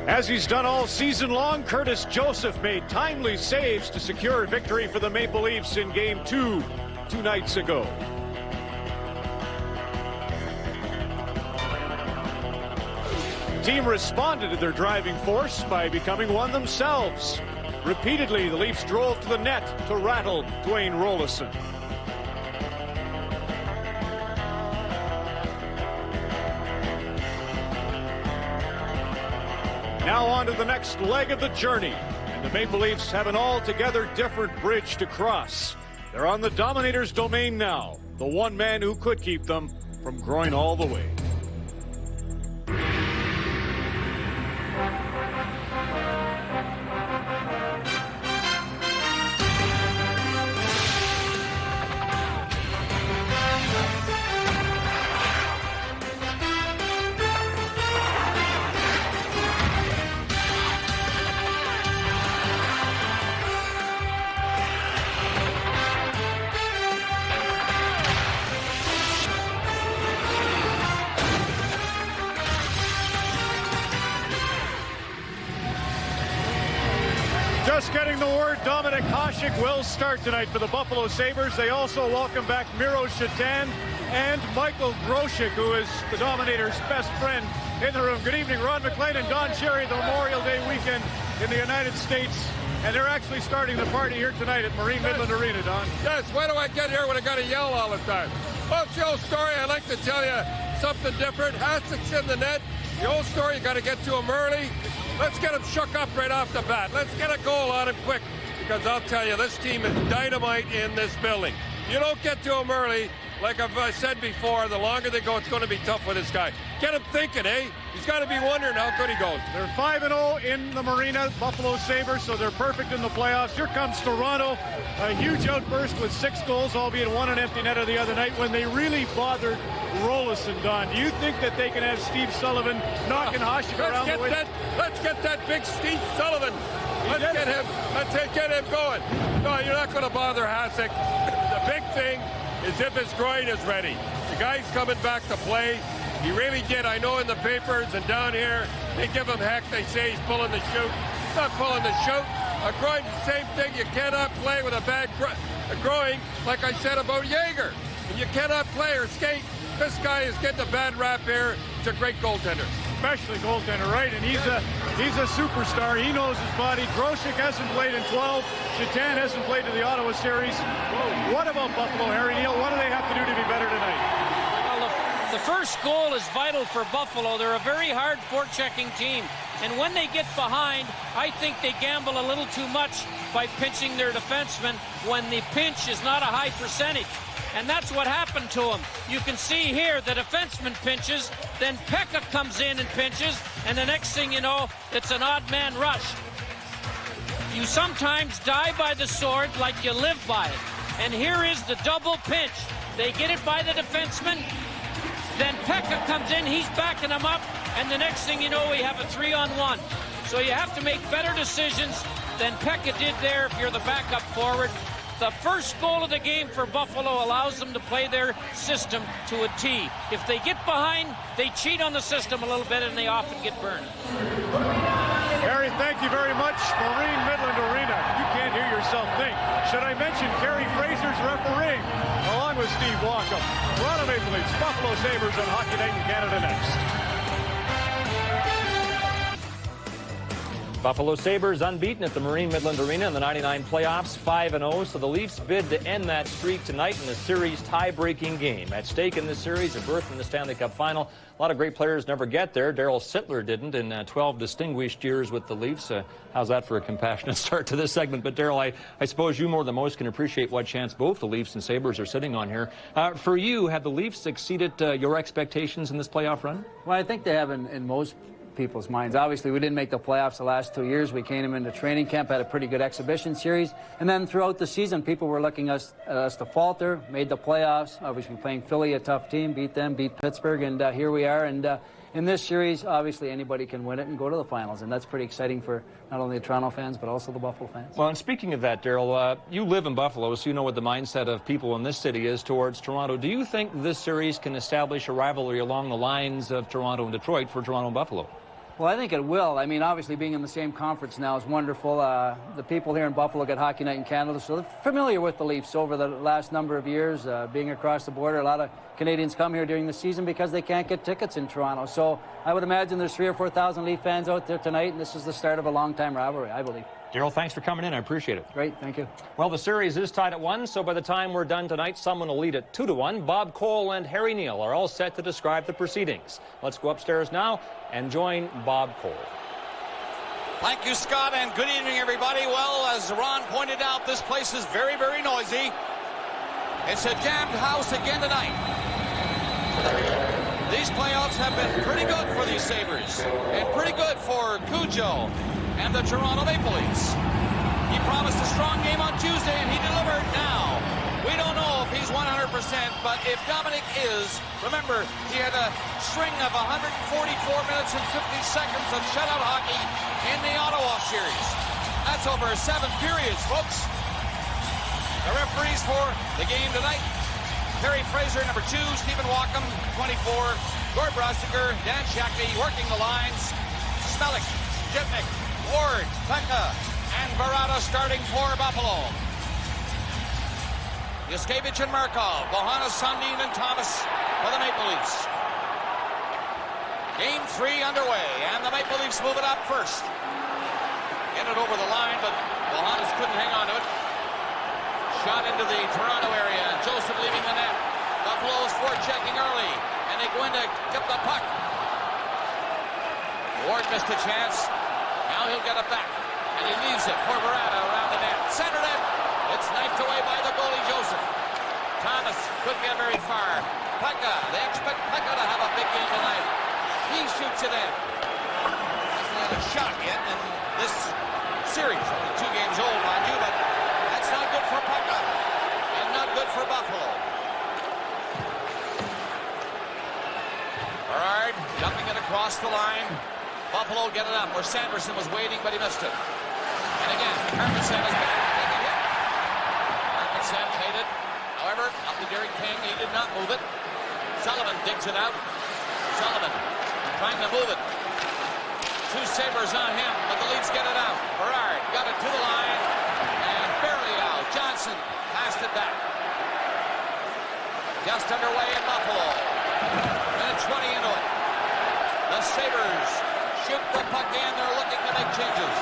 As he's done all season long, Curtis Joseph made timely saves to secure victory for the Maple Leafs in Game 2 nights ago. Team responded to their driving force by becoming one themselves. Repeatedly, the Leafs drove to the net to rattle Dwayne Rollison. Now on to the next leg of the journey, and the Maple Leafs have an altogether different bridge to cross. They're on the Dominator's domain now, the one man who could keep them from growing all the way. Just getting the word, Dominik Hasek will start tonight for the Buffalo Sabres. They also welcome back Miro Shatan and Michael Grosek, who is the Dominator's best friend in the room. Good evening, Ron McLean and Don Cherry, the Memorial Day weekend in the United States. And they're actually starting the party here tonight at Marine Midland Arena, Don. Yes, why do I get here when I got to yell all the time? Well, it's the old story. I'd like to tell you something different. Hasek's in the net. The old story, you got to get to him early. Let's get him shook up right off the bat. Let's get a goal on him quick, because I'll tell you, this team is dynamite in this building. You don't get to him early, like I've said before, the longer they go, it's going to be tough for this guy. Get him thinking, eh? He's got to be wondering how good he goes. They're 5-0 in the Marina, Buffalo Sabres, so they're perfect in the playoffs. Here comes Toronto, a huge outburst with 6 goals, albeit one an empty netter the other night, when they really bothered Rollison, Don. Do you think that they can have Steve Sullivan knocking Hasek around the way? Let's get that big Steve Sullivan. Let's get him going. No, you're not going to bother Hasek. The big thing is if his groin is ready. The guy's coming back to play. He really did. I know in the papers and down here, they give him heck. They say he's pulling the chute. He's not pulling the chute. A groin, the same thing. You cannot play with a bad groin, like I said about Yager. And you cannot play or skate. This guy is getting a bad rap here. He's a great goaltender. Especially goaltender, right? And he's a superstar. He knows his body. Grosek hasn't played in 12. Shatan hasn't played in the Ottawa series. What about Buffalo, Harry Neal? What do they have to do to be better tonight? Well, the first goal is vital for Buffalo. They're a very hard forechecking team. And when they get behind, I think they gamble a little too much by pinching their defensemen when the pinch is not a high percentage. And that's what happened to him. You can see here the defenseman pinches, then Pekka comes in and pinches, and the next thing you know, it's an odd man rush. You sometimes die by the sword like you live by it. And here is the double pinch. They get it by the defenseman, then Pekka comes in, he's backing him up, and the next thing you know, we have a 3-on-1. So you have to make better decisions than Pekka did there if you're the backup forward. The first goal of the game for Buffalo allows them to play their system to a T. If they get behind, they cheat on the system a little bit, and they often get burned. Harry, thank you very much. Marine Midland Arena. You can't hear yourself think. Should I mention Kerry Fraser's refereeing, along with Steve Walkham? Toronto Maple Leafs, Buffalo Sabres on Hockey Night in Canada next. Buffalo Sabres unbeaten at the Marine Midland Arena in the 99 playoffs, 5-0. So the Leafs bid to end that streak tonight in a series tie-breaking game. At stake in this series, a berth in the Stanley Cup final. A lot of great players never get there. Darryl Sittler didn't in 12 distinguished years with the Leafs. How's that for a compassionate start to this segment? But Darryl, I suppose you more than most can appreciate what chance both the Leafs and Sabres are sitting on here. For you, have the Leafs exceeded your expectations in this playoff run? Well, I think they have in most people's minds. Obviously, we didn't make the playoffs the last 2 years. We came into training camp, had a pretty good exhibition series, and then throughout the season, people were looking at us to falter, made the playoffs. Obviously, playing Philly, a tough team, beat them, beat Pittsburgh, and here we are. And in this series, obviously, anybody can win it and go to the finals, and that's pretty exciting for not only the Toronto fans, but also the Buffalo fans. Well, and speaking of that, Darryl, you live in Buffalo, so you know what the mindset of people in this city is towards Toronto. Do you think this series can establish a rivalry along the lines of Toronto and Detroit for Toronto and Buffalo? Well, I think it will. I mean, obviously being in the same conference now is wonderful. The people here in Buffalo get Hockey Night in Canada, so they're familiar with the Leafs over the last number of years. Being across the border, a lot of Canadians come here during the season because they can't get tickets in Toronto. So I would imagine there's 3,000 or 4,000 Leaf fans out there tonight, and this is the start of a long-time rivalry, I believe. Daryl, thanks for coming in. I appreciate it. Great, thank you. Well, the series is tied at 1, so by the time we're done tonight, someone will lead it 2-1. Bob Cole and Harry Neal are all set to describe the proceedings. Let's go upstairs now and join Bob Cole. Thank you, Scott, and good evening, everybody. Well, as Ron pointed out, this place is very, very noisy. It's a jammed house again tonight. These playoffs have been pretty good for these Sabres, and pretty good for Cujo and the Toronto Maple Leafs. He promised a strong game on Tuesday, and he delivered now. We don't know if he's 100%, but if Dominic is, remember, he had a string of 144 minutes and 50 seconds of shutout hockey in the Ottawa series. That's over 7 periods, folks. The referees for the game tonight: Terry Fraser, number 2, Stephen Walkham, 24, Gord Brosiker, Dan Shackney working the lines, Smelik, Jipnik, Ward, Pekka, and Barada starting for Buffalo. Yuskevich and Markov, Bohanna, Sundin, and Thomas for the Maple Leafs. Game 3 underway, and the Maple Leafs move it up first. Get it over the line, but Bohanna couldn't hang on to it. Shot into the Toronto area, and Joseph leaving the net. Buffalo's forechecking early, and they go in to get the puck. Ward missed a chance. Now he'll get it back, and he leaves it for Barada around the net. Center net. It's knifed away by the goalie, Joseph. Thomas couldn't get very far. Pekka, they expect Pekka to have a big game tonight. He shoots it in. Hasn't had a shot yet in this series. Only 2 games old, mind you, but that's not good for Pekka, and not good for Buffalo. Berard dumping it across the line. Buffalo get it up where Sanderson was waiting, but he missed it. And again, Hermansen is back. Hermansen made it. However, up to Derek King, he did not move it. Sullivan digs it out. Sullivan trying to move it. 2 Sabres on him, but the Leafs get it out. Berard got it to the line, and barely out. Johnson passed it back. Just underway in Buffalo. Minute 20 into it. The Sabres shoot the puck in. They're looking to make changes.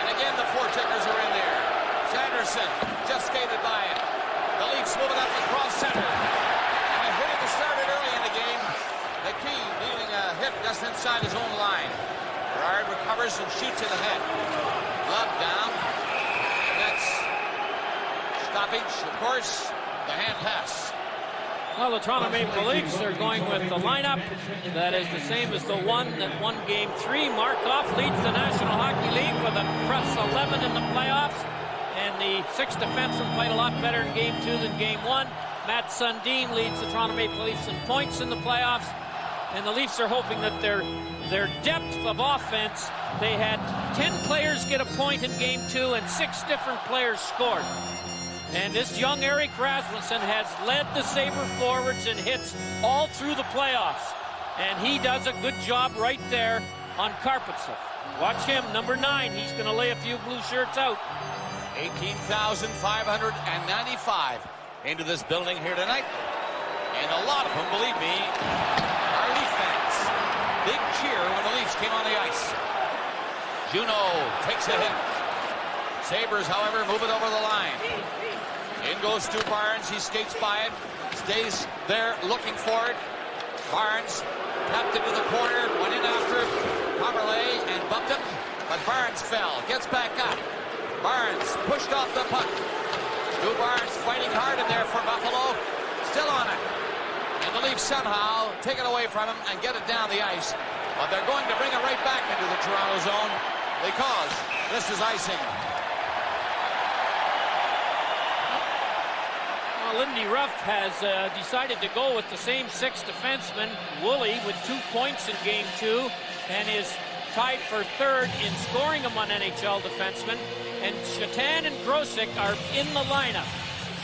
And again, the forecheckers are in there. Sanderson just skated by it. The Leafs move it up across center. And a hitting was started early in the game. McKee needing a hit just inside his own line. Berard recovers and shoots it ahead. Glove down. And that's stoppage, of course. The hand pass. Well, the Toronto Maple Leafs are going with the lineup that is the same as the one that won Game 3. Markov leads the National Hockey League with a +11 in the playoffs. And the 6th defenseman played a lot better in Game 2 than Game 1. Matt Sundin leads the Toronto Maple Leafs in points in the playoffs. And the Leafs are hoping that their depth of offense, they had 10 players get a point in Game 2 and 6 different players scored. And this young Erik Rasmussen has led the Sabre forwards in hits all through the playoffs. And he does a good job right there on Karpatsev. Watch him, number 9. He's going to lay a few blue shirts out. 18,595 into this building here tonight. And a lot of them, believe me, are Leaf fans. Big cheer when the Leafs came on the ice. Juno takes a hit. Sabres, however, move it over the line. In goes Stu Barnes. He skates by it. Stays there looking for it. Barnes tapped into the corner. Went in after Pomerleigh and bumped him. But Barnes fell. Gets back up. Barnes pushed off the puck. Stu Barnes fighting hard in there for Buffalo. Still on it. And the Leafs somehow take it away from him and get it down the ice. But they're going to bring it right back into the Toronto zone because this is icing. Lindy Ruff has decided to go with the same 6 defensemen. Woolley with 2 points in Game 2 and is tied for 3rd in scoring among NHL defensemen. And Shatan and Grosek are in the lineup.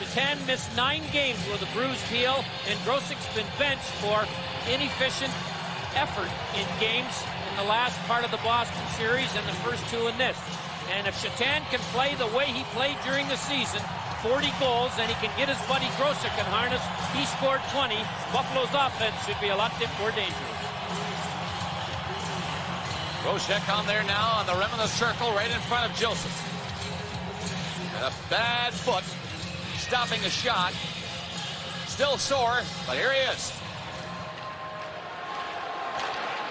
Shatan missed 9 games with a bruised heel, and Grosek's been benched for inefficient effort in games in the last part of the Boston series and the first two in this. And if Shatan can play the way he played during the season, 40 goals, and he can get his buddy Grosek in harness, he scored 20. Buffalo's offense should be a lot more dangerous. Grosek on there now on the rim of the circle right in front of Joseph. And a bad foot stopping a shot. Still sore, but here he is.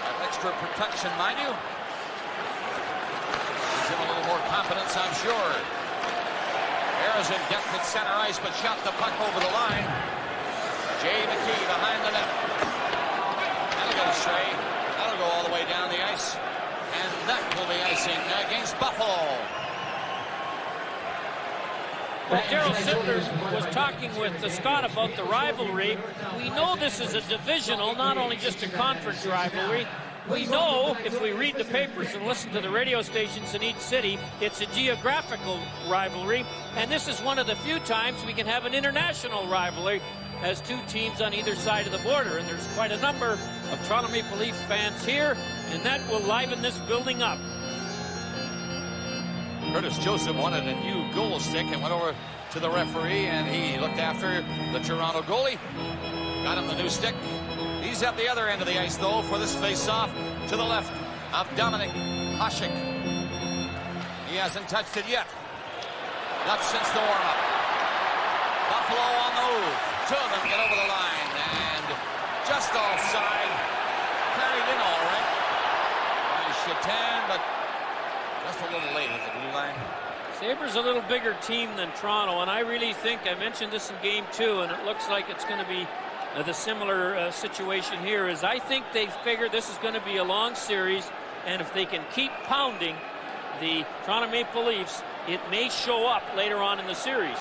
That extra protection, mind you. Gives him a little more confidence, I'm sure. Ayers in depth at center ice, but shot the puck over the line. Jay McKee behind the net. That'll go stray. That'll go all the way down the ice. And that will be icing against Buffalo. Well, Daryl Sittler was talking with Scott about the rivalry. We know this is a divisional, not only just a conference rivalry. We know, if we read the papers and listen to the radio stations in each city, it's a geographical rivalry. And this is one of the few times we can have an international rivalry as two teams on either side of the border. And there's quite a number of Toronto Maple Leaf fans here, and that will liven this building up. Curtis Joseph wanted a new goal stick and went over to the referee, and he looked after the Toronto goalie. Got him the new stick. He's at the other end of the ice, though, for this face-off to the left of Dominic Hasek. He hasn't touched it yet. Not since the warm-up. Buffalo on the move. Two of them get over the line, and just offside. Carried in all right by Shatan, but just a little late at the blue line. Sabres a little bigger team than Toronto, and I really think, I mentioned this in game 2, and it looks like it's going to be the similar situation here, is I think they figure this is going to be a long series, and if they can keep pounding the Toronto Maple Leafs, it may show up later on in the series.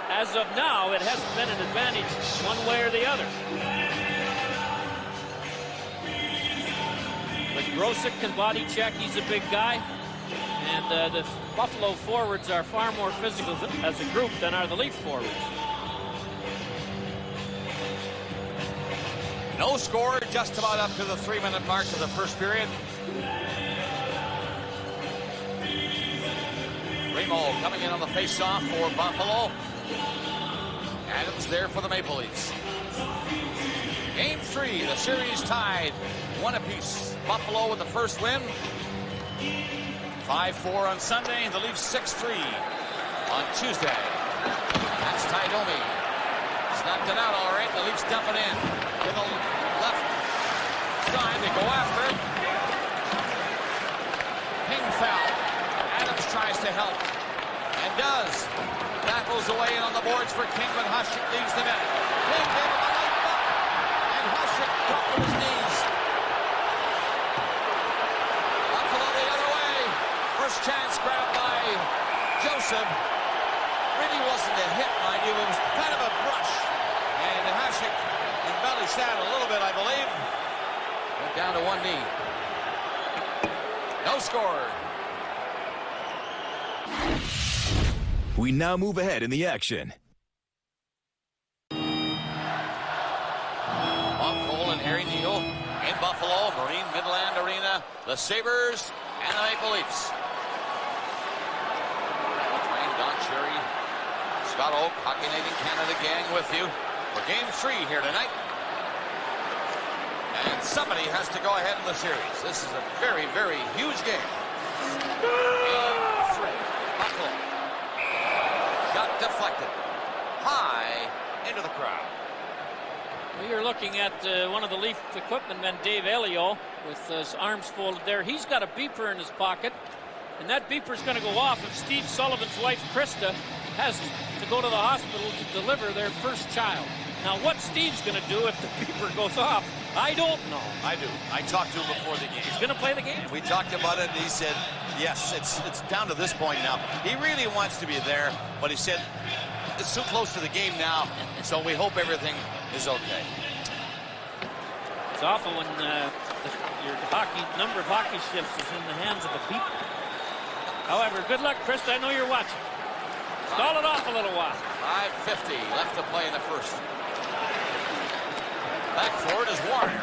As of now, it hasn't been an advantage one way or the other. But Grosek can body check. He's a big guy. And the Buffalo forwards are far more physical as a group than are the Leaf forwards. No score, just about up to the 3-minute mark of the first period. Remo coming in on the face-off for Buffalo. Adams there for the Maple Leafs. Game 3, the series tied 1 apiece. Buffalo with the first win. 5-4 on Sunday, the Leafs 6-3 on Tuesday. That's Ty Domi. Knocked it out all right. The Leafs dump it in to the left side. They go after it. Ping foul. Adams tries to help and does. Tackles away on the boards for King, but Hasek leaves the net. King gave him a nice buck, and Hasek dropped to his knees. Buffalo the other way. First chance grabbed by Joseph. Really wasn't a hit, mind you. It was kind of a brush. And Hasek embellished that a little bit, I believe. Went down to one knee. No score. We now move ahead in the action. Bob Cole and Harry Neal in Buffalo, Marine Midland Arena, the Sabres and the Maple Leafs. Train Don Cherry, Scott Oak, Hockey Nation Canada gang with you for Game 3 here tonight. And somebody has to go ahead in the series. This is a very, very huge game. Game 3. Buffalo. Shot deflected. High into the crowd. Well, you're looking at one of the Leaf equipment men, Dave Elio, with his arms folded there. He's got a beeper in his pocket, and that beeper's going to go off if Steve Sullivan's wife, Krista, has to go to the hospital to deliver their first child. Now, what Steve's going to do if the beeper goes off, I don't know. I do. I talked to him before the game. He's going to play the game. We talked about it, and he said, yes, it's down to this point now. He really wants to be there, but he said it's too close to the game now, so we hope everything is okay. It's awful when your number of hockey shifts is in the hands of a beeper. However, good luck, Chris. I know you're watching. Stall it off a little while. 5:50 left to play in the first. Back for it is Warner.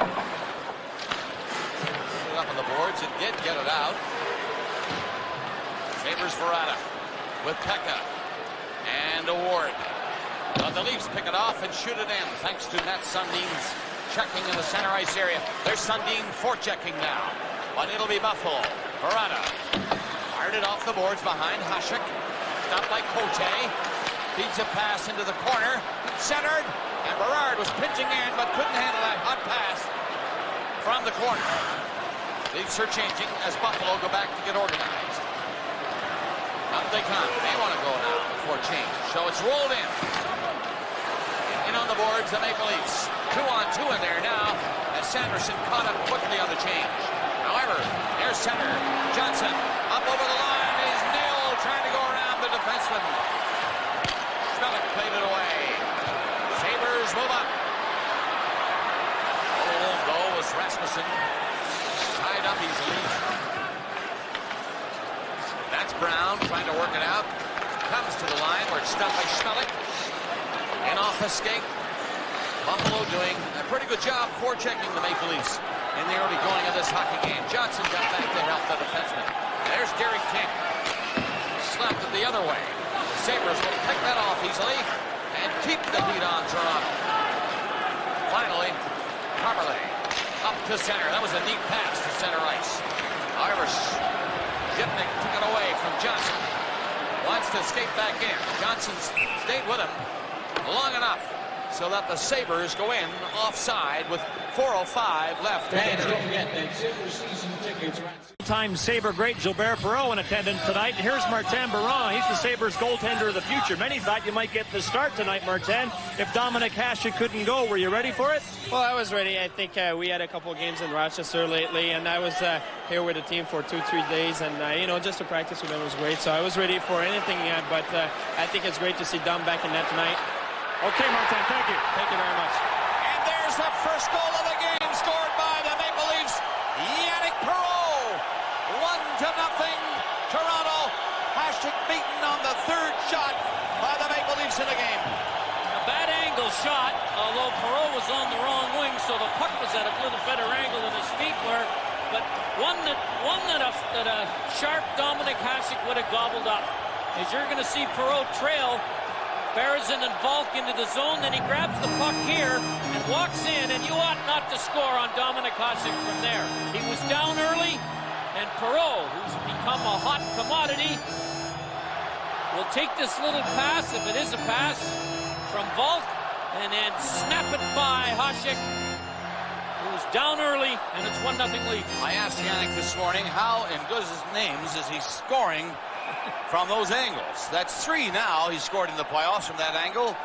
the boards and did get it out. Sabres Verada with Pekka and Award. But the Leafs pick it off and shoot it in thanks to Matt Sundin's checking in the center ice area. There's Sundin forechecking now. But it'll be Buffalo. Verada fired it off the boards behind Hasek. Stopped by Cote. Feeds a pass into the corner. Centered. And Berard was pinching in but couldn't handle that hot pass from the corner. Leafs are changing as Buffalo go back to get organized. Up they come. They want to go now before change. So it's rolled in. In on the boards, the Maple Leafs. 2-on-2 in there now as Sanderson caught up quickly on the change. However, there's center. Johnson up over the line. He's nailed trying to go around the defenseman. Schmelik played it away. Sabres move up. All alone though was Rasmussen. Tied up easily. That's Brown trying to work it out. Comes to the line where it's stopped by Schmelik. And off the skate. Buffalo doing a pretty good job forechecking the Maple Leafs in the early going of this hockey game. Johnson got back to help the defenseman. There's Derek King. Slapped it the other way. The Sabres will pick that off easily and keep the heat on Toronto. Finally, Carberley up to center. That was a neat pass to center ice. However, Zipnik took it away from Johnson. Wants to skate back in. Johnson stayed with him long enough so that the Sabres go in offside with 4:05 left. Time Sabre great Gilbert Perreault in attendance tonight. Here's Martin Biron. He's the Sabres goaltender of the future. Many thought you might get the start tonight, Martin, if Dominic Hasek couldn't go. Were you ready for it? Well, I was ready. I think we had a couple of games in Rochester lately, and I was here with the team for 2-3 days, and just to practice with them was great. So I was ready for anything, but I think it's great to see Dom back in net tonight. Okay, Martin, thank you. Thank you very much. And there's the first goal of the game scored by the Maple Leafs. Yannick Perreault. 1-0. Toronto. Hasek beaten on the third shot by the Maple Leafs in the game. A bad angle shot, although Perreault was on the wrong wing, so the puck was at a little better angle than his feet were. But one that a sharp Dominic Hasek would have gobbled up. As you're going to see Perreault trail Berezin and Volk into the zone, then he grabs the puck here and walks in, and you ought not to score on Dominic Hasek from there. He was down early, and Perreault, who's become a hot commodity, will take this little pass, if it is a pass, from Volk, and then snap it by Hasek, who was down early, and it's 1-0 lead. I asked Yannick this morning how in goodness names is he scoring from those angles. That's 3 now he's scored in the playoffs from that angle.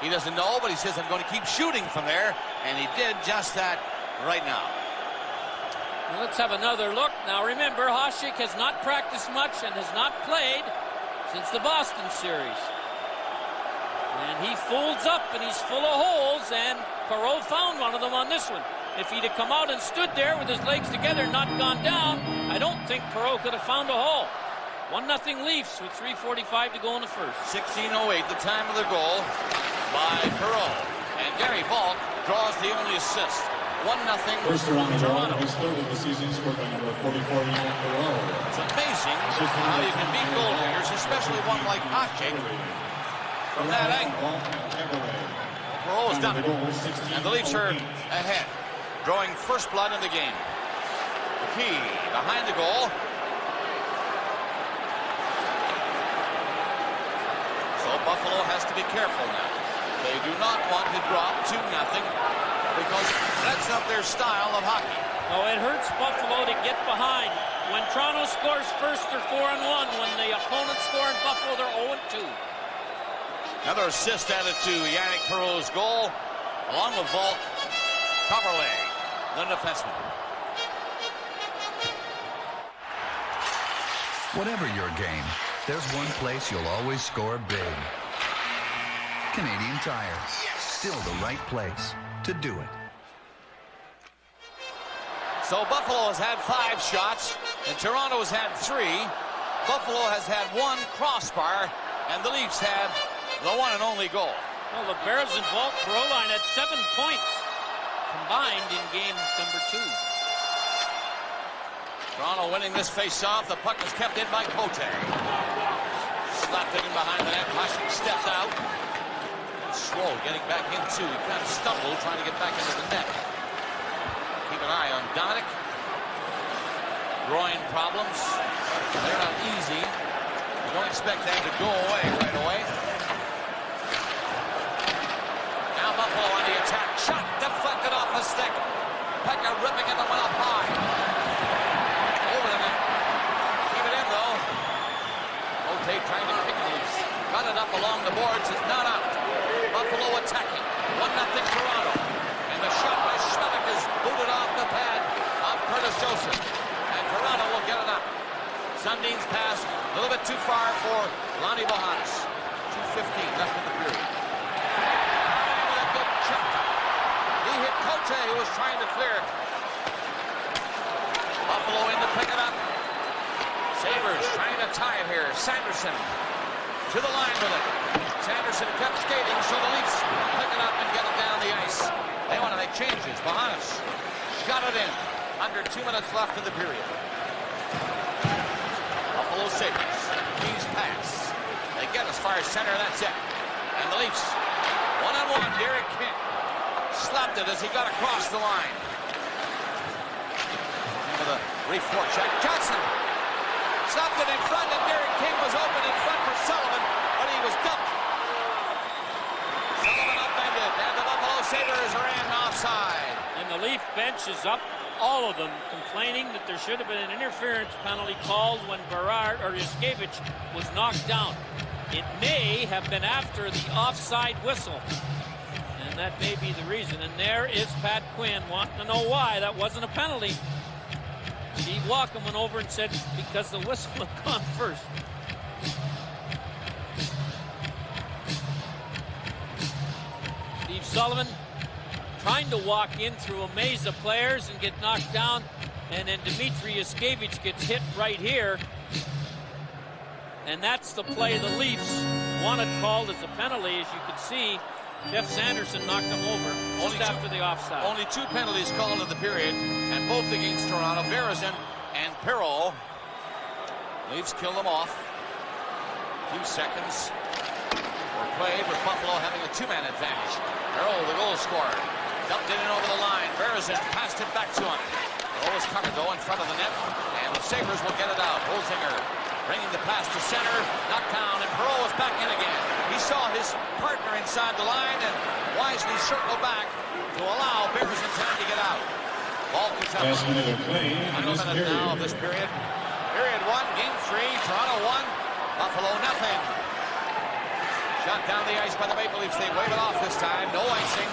He doesn't know, but he says, I'm going to keep shooting from there, and he did just that right now. Well, let's have another look. Now remember, Hasek has not practiced much and has not played since the Boston series. And he folds up and he's full of holes, and Perreault found one of them on this one. If he'd have come out and stood there with his legs together and not gone down, I don't think Perreault could have found a hole. 1-0 Leafs with 3:45 to go in the first. 16:08, the time of the goal by Perreault. And Gary Volk draws the only assist. 1-0 Toronto. His third of the season, scored by number 44, Yannick Perreault. It's amazing how you can beat goaltenders, especially one like Hasek, from that angle. Perreault has done it. And the Leafs are ahead, drawing first blood in the game. Key behind the goal. Buffalo has to be careful now. They do not want to drop 2-0 because that's not their style of hockey. Oh, it hurts Buffalo to get behind. When Toronto scores first, they're 4-1. When the opponents score in Buffalo, they're 0-2. Another assist added to Yannick Perreault's goal, along with Volk, Coverley, the defenseman. Whatever your game, there's one place you'll always score big. Canadian Tire. Still the right place to do it. So Buffalo has had 5 shots, and Toronto has had 3. Buffalo has had 1 crossbar, and the Leafs had the one and only goal. Well, the Berezin Volk Perreault line had 7 points combined in game number 2. Toronto winning this face-off. The puck is kept in by Cote. Slapped it in behind the net. Hashik steps out. Slow getting back into. He kind of stumbled trying to get back into the net. Keep an eye on Dominic. Groin problems. They're not easy. You don't expect them to go away right away. Now Buffalo on the attack. Shot deflected off the stick. Pekka ripping it and went up high. Over the net. Keep it in though. Cote trying to kick it loose. Got it up along the boards. It's not out. Buffalo attacking. 1-0 Toronto. And the shot by Schmelik is booted off the pad of Curtis Joseph. And Toronto will get it up. Sundin's pass a little bit too far for Lonnie Bohannes. 2:15 left in the period. With a good check. He hit Cote, who was trying to clear it. Buffalo in to pick it up. Sabres trying to tie it here. Sanderson to the line with it. Sanderson kept skating, so the Leafs pick it up and get it down the ice. They want to make changes. Bohannes got it in. Under 2 minutes left in the period. Buffalo Sabres. Key's pass. They get as far as center, that's it. And the Leafs, one-on-one, Derek King slapped it as he got across the line. Into the re-forecheck. Johnson slapped it in front, and Derek King was open in front for Sullivan, but he was dumped. Sullivan upended, and the Buffalo Sabres are in offside. And the Leaf bench is up, all of them, complaining that there should have been an interference penalty called when Berard or Yuskevich was knocked down. It may have been after the offside whistle, and that may be the reason. And there is Pat Quinn wanting to know why that wasn't a penalty. Steve Walken went over and said because the whistle had gone first. Steve Sullivan trying to walk in through a maze of players and get knocked down, and then Dmitry Yuskevich gets hit right here. And that's the play the Leafs wanted called as a penalty. As you can see, Jeff Sanderson knocked him over just after the offside. Only 2 penalties called in the period, and both against Toronto. Berezin and Perreault. Leafs kill them off. A few seconds were played with Buffalo having a 2-man advantage. Perreault, the goal scorer, dumped it in over the line. Berezin passed it back to him. Goal was covered though in front of the net, and the Sabres will get it out. Holzinger bringing the pass to center, knocked down, and Perreault was back in again. He saw his partner inside the line and wisely circled back to allow Berezin time to get out. Ball comes out. Final minute now of this period. Period 1, game 3, Toronto 1, Buffalo nothing. Shot down the ice by the Maple Leafs. They wave it off this time. No icing.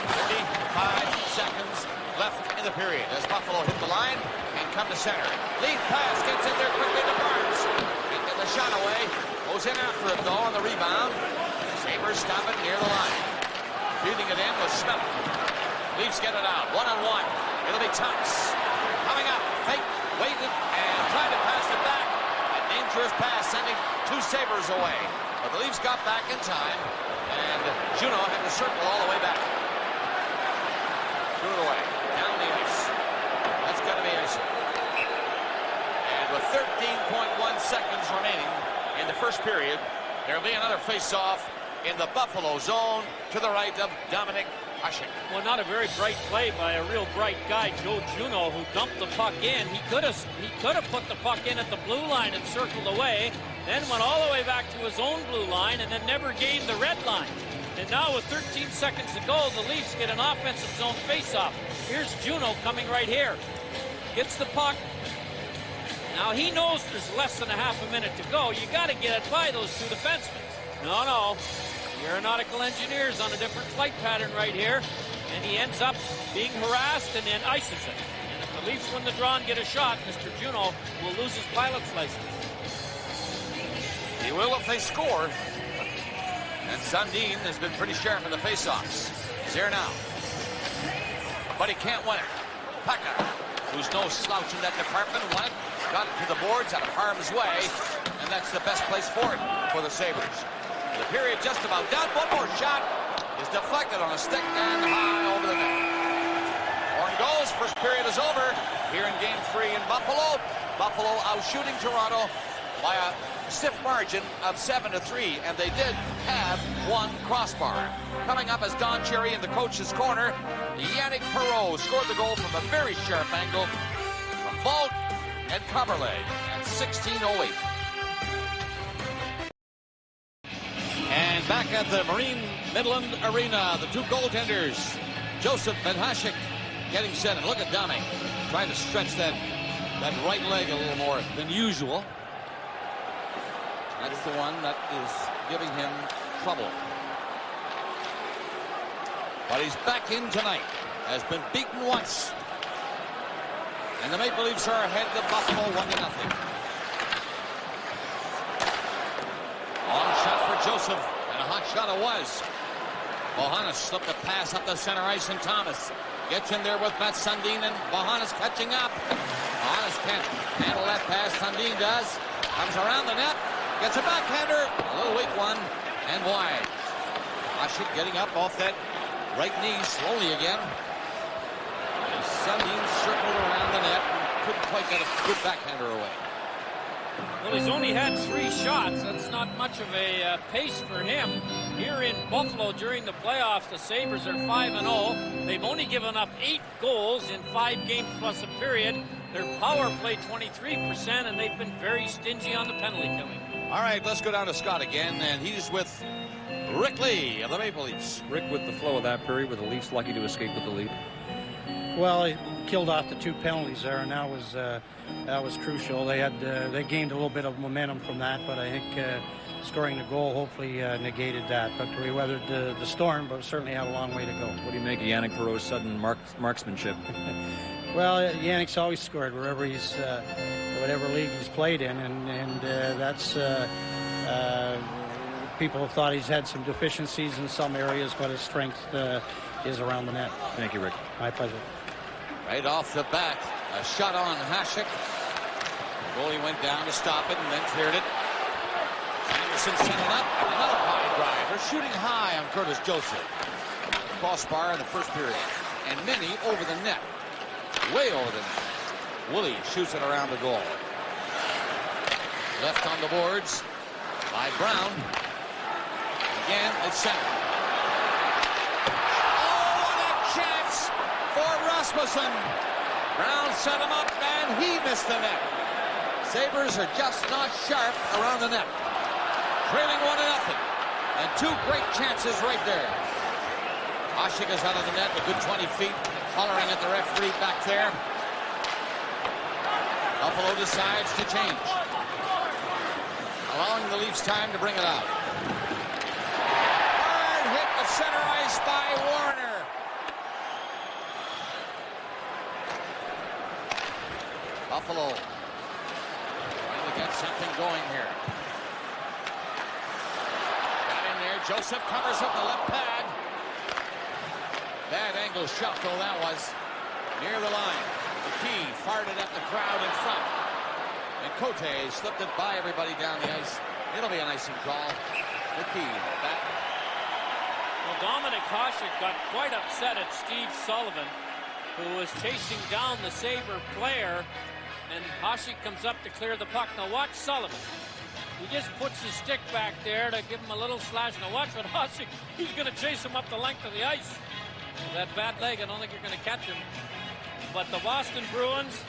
35 seconds left in the period as Buffalo hit the line and come to center. Lead pass gets in there quickly to Barnes. And get the shot away. Goes in after it though on the rebound. Sabres stop it near the line. Feeding it in was Schmelik. Leafs get it out. One-on-one. It'll be Tunks. Coming up. Fake. Waited and tried to pass it back. A dangerous pass sending 2 Sabres away. But the Leafs got back in time. And Juno had to circle all the way back. Threw it away. Down the ice. That's got to be icing. And with 13.1 seconds remaining in the first period, there'll be another face-off in the Buffalo zone to the right of Dominic Hasek. Well, not a very bright play by a real bright guy, Joe Juno, who dumped the puck in. He could have put the puck in at the blue line and circled away, then went all the way back to his own blue line and then never gained the red line. And now with 13 seconds to go, the Leafs get an offensive zone face-off. Here's Juno coming right here. Gets the puck. Now he knows there's less than a half a minute to go. You got to get it by those 2 defensemen. No. The Aeronautical Engineers on a different flight pattern right here. And he ends up being harassed and then ices it. And if the Leafs win the draw and get a shot, Mr. Juno will lose his pilot's license. He will if they score. And Sundin has been pretty sharp in the faceoffs. He's here now. But he can't win it. Pekka, who's no slouch in that department, won it. Got it to the boards out of harm's way. And that's the best place for it for the Sabres. The period just about done. One more shot is deflected on a stick and high over the net. Horn goes. First period is over here in Game 3 in Buffalo. Buffalo out shooting Toronto by a stiff margin of 7-3, and they did have one crossbar. Coming up as Don Cherry in the coach's corner, Yannick Perreault scored the goal from a very sharp angle from Vault and Coverley at 16:08. And back at the Marine Midland Arena, the two goaltenders, Joseph and Hasek, getting set. And look at Dominik trying to stretch that right leg a little more than usual. That's the one that is giving him trouble. But he's back in tonight. Has been beaten once. And the Maple Leafs are ahead to Buffalo 1-0. Long shot for Joseph. And a hot shot it was. Bohannes slipped a pass up the center ice, and Thomas gets in there with Matt Sundin, and Bohannes catching up. Bohannes can't handle that pass. Sundin does. Comes around the net. Gets a backhander. A little weak one. And wide. Hasek getting up off that right knee slowly again. And Sundin circled around the net and couldn't quite get a good backhander away. Well, he's only had 3 shots. That's not much of a pace for him. Here in Buffalo during the playoffs, the Sabres are 5-0. They've only given up 8 goals in 5 games plus a period. Their power play 23%, and they've been very stingy on the penalty killing. All right, let's go down to Scott again, and he's with Rick Lee of the Maple Leafs. Rick, with the flow of that period, were the Leafs lucky to escape with the lead? Well, he killed off the 2 penalties there, and that was crucial. They gained a little bit of momentum from that, but I think scoring the goal hopefully negated that. But we weathered the storm, but certainly had a long way to go. What do you make of Yannick Perreault's sudden marksmanship? Well, Yannick's always scored wherever he's, whatever league he's played in, and that's people have thought he's had some deficiencies in some areas, but his strength is around the net. Thank you, Rick. My pleasure. Right off the bat, a shot on Hasek. The goalie went down to stop it and then cleared it. Anderson sent it up. Another high drive. They're shooting high on Curtis Joseph. Crossbar in the first period. And many over the net. Way over the net. Woolley shoots it around the goal. Left on the boards by Brown. Again, it's center. Oh, what a chance for Rasmussen. Brown set him up, and he missed the net. Sabres are just not sharp around the net. Trailing 1-0. And 2 great chances right there. Hasek is out of the net a good 20 feet, hollering at the referee back there. Buffalo decides to change, allowing the Leafs time to bring it out. Hard hit to center ice by Warner. Buffalo trying to get something going here. Got in there. Joseph covers up the left pad. Bad angle shot, though, that was near the line. McKee fired it at the crowd in front. And Cote slipped it by everybody down the ice. It'll be an icing call. McKee back. Well, Dominik Hasek got quite upset at Steve Sullivan, who was chasing down the Sabre player, and Hasek comes up to clear the puck. Now watch Sullivan. He just puts his stick back there to give him a little slash. Now watch what Hasek, he's going to chase him up the length of the ice. That bad leg, I don't think you're going to catch him. But the Boston Bruins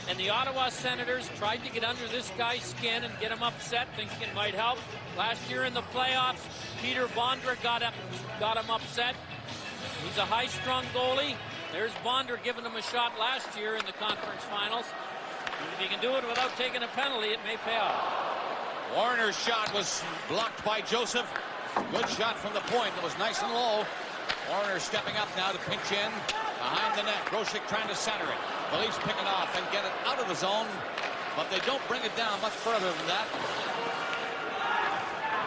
and the Ottawa Senators tried to get under this guy's skin and get him upset, thinking it might help. Last year in the playoffs, Peter Bondra got him upset. He's a high-strung goalie. There's Bondra giving him a shot last year in the conference finals. And if he can do it without taking a penalty, it may pay off. Warner's shot was blocked by Joseph. Good shot from the point. That was nice and low. Warner stepping up now to pinch in behind the net. Grosek trying to center it. The Leafs pick it off and get it out of the zone, but they don't bring it down much further than that.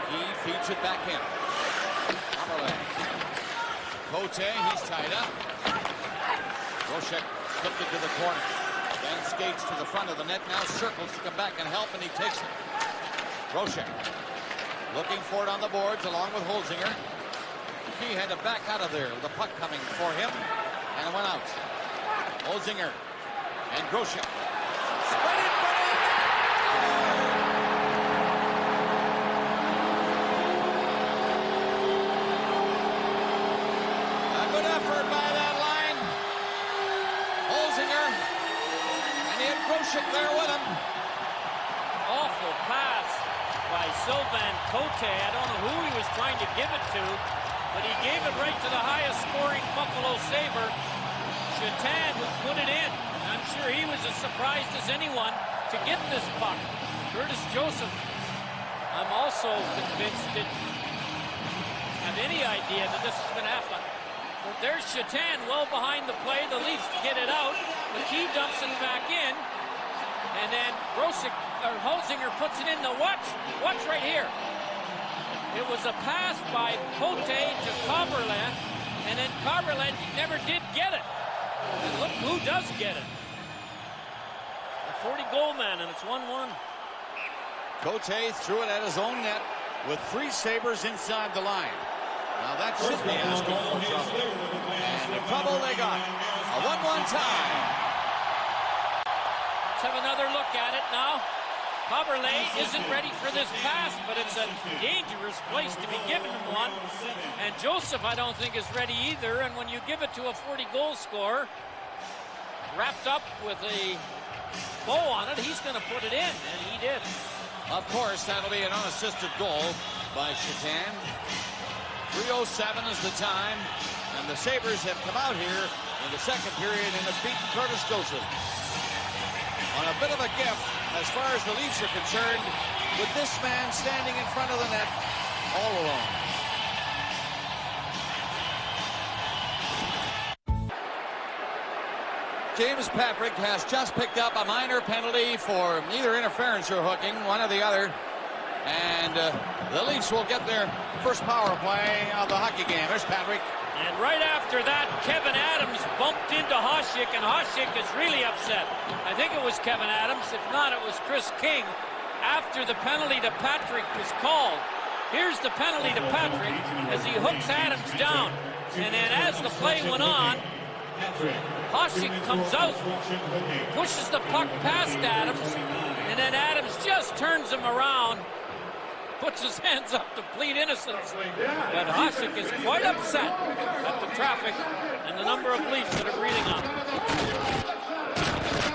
He feeds it back in. Cote, he's tied up. Grosek flipped it to the corner. Then skates to the front of the net. Now circles to come back and help, and he takes it. Grosek looking for it on the boards along with Holzinger. He had to back out of there with the puck coming for him, and it went out. Holzinger and Grosek. Spread it, put it! A good effort by that line. Holzinger. And he had Grosek there with him. Awful pass by Sylvain Cote. I don't know who he was trying to give it to, but he gave it right to the highest scoring Buffalo Sabre, Chatan, who put it in. I'm sure he was as surprised as anyone to get this puck. Curtis Joseph, I'm also convinced, didn't have any idea that this was going to happen. But there's Chatan well behind the play. The Leafs get it out. McKee dumps it back in. And then Holzinger puts it in. Now watch right here. It was a pass by Cote to Coberland, and then Coberland never did get it. And look who does get it. A 40-goal man, and it's 1-1. Cote threw it at his own net with 3 Sabres inside the line. Now that should be asking for trouble. And the trouble they got. A 1-1 tie. Let's have another look at it now. Coberley isn't ready for this pass, but it's a dangerous place to be giving him one. And Joseph, I don't think, is ready either. And when you give it to a 40-goal scorer, wrapped up with a bow on it, he's going to put it in, and he did. Of course, that'll be an unassisted goal by Chatan. 3:07 is the time, and the Sabres have come out here in the second period and have beaten Curtis Joseph. On a bit of a gift, as far as the Leafs are concerned, with this man standing in front of the net all alone. James Patrick has just picked up a minor penalty for either interference or hooking, one or the other. And the Leafs will get their first power play of the hockey game. There's Patrick. And right after that, Kevin Adams bumped into Hasek, and Hasek is really upset. I think it was Kevin Adams. If not, it was Chris King after the penalty to Patrick was called. Here's the penalty to Patrick as he hooks Adams down. And then as the play went on, Hasek comes out, pushes the puck past Adams, and then Adams just turns him around, puts his hands up to plead innocence. But Hasek is quite upset at the traffic and the number of Leafs that are breathing on him.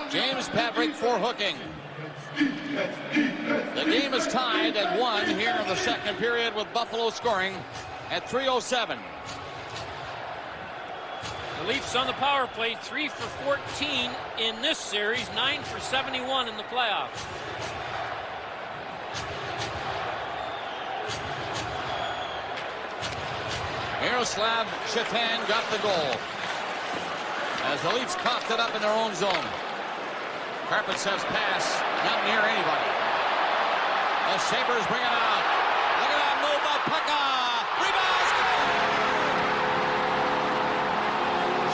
James Patrick for hooking. The game is tied at 1 here in the second period with Buffalo scoring at 3:07. The Leafs on the power play, 3 for 14 in this series, 9 for 71 in the playoffs. Miroslav Chatan got the goal as the Leafs coughed it up in their own zone. Karpetsev's pass not near anybody. The Sabres bring it out. Look at that move by Pekka. Rebound.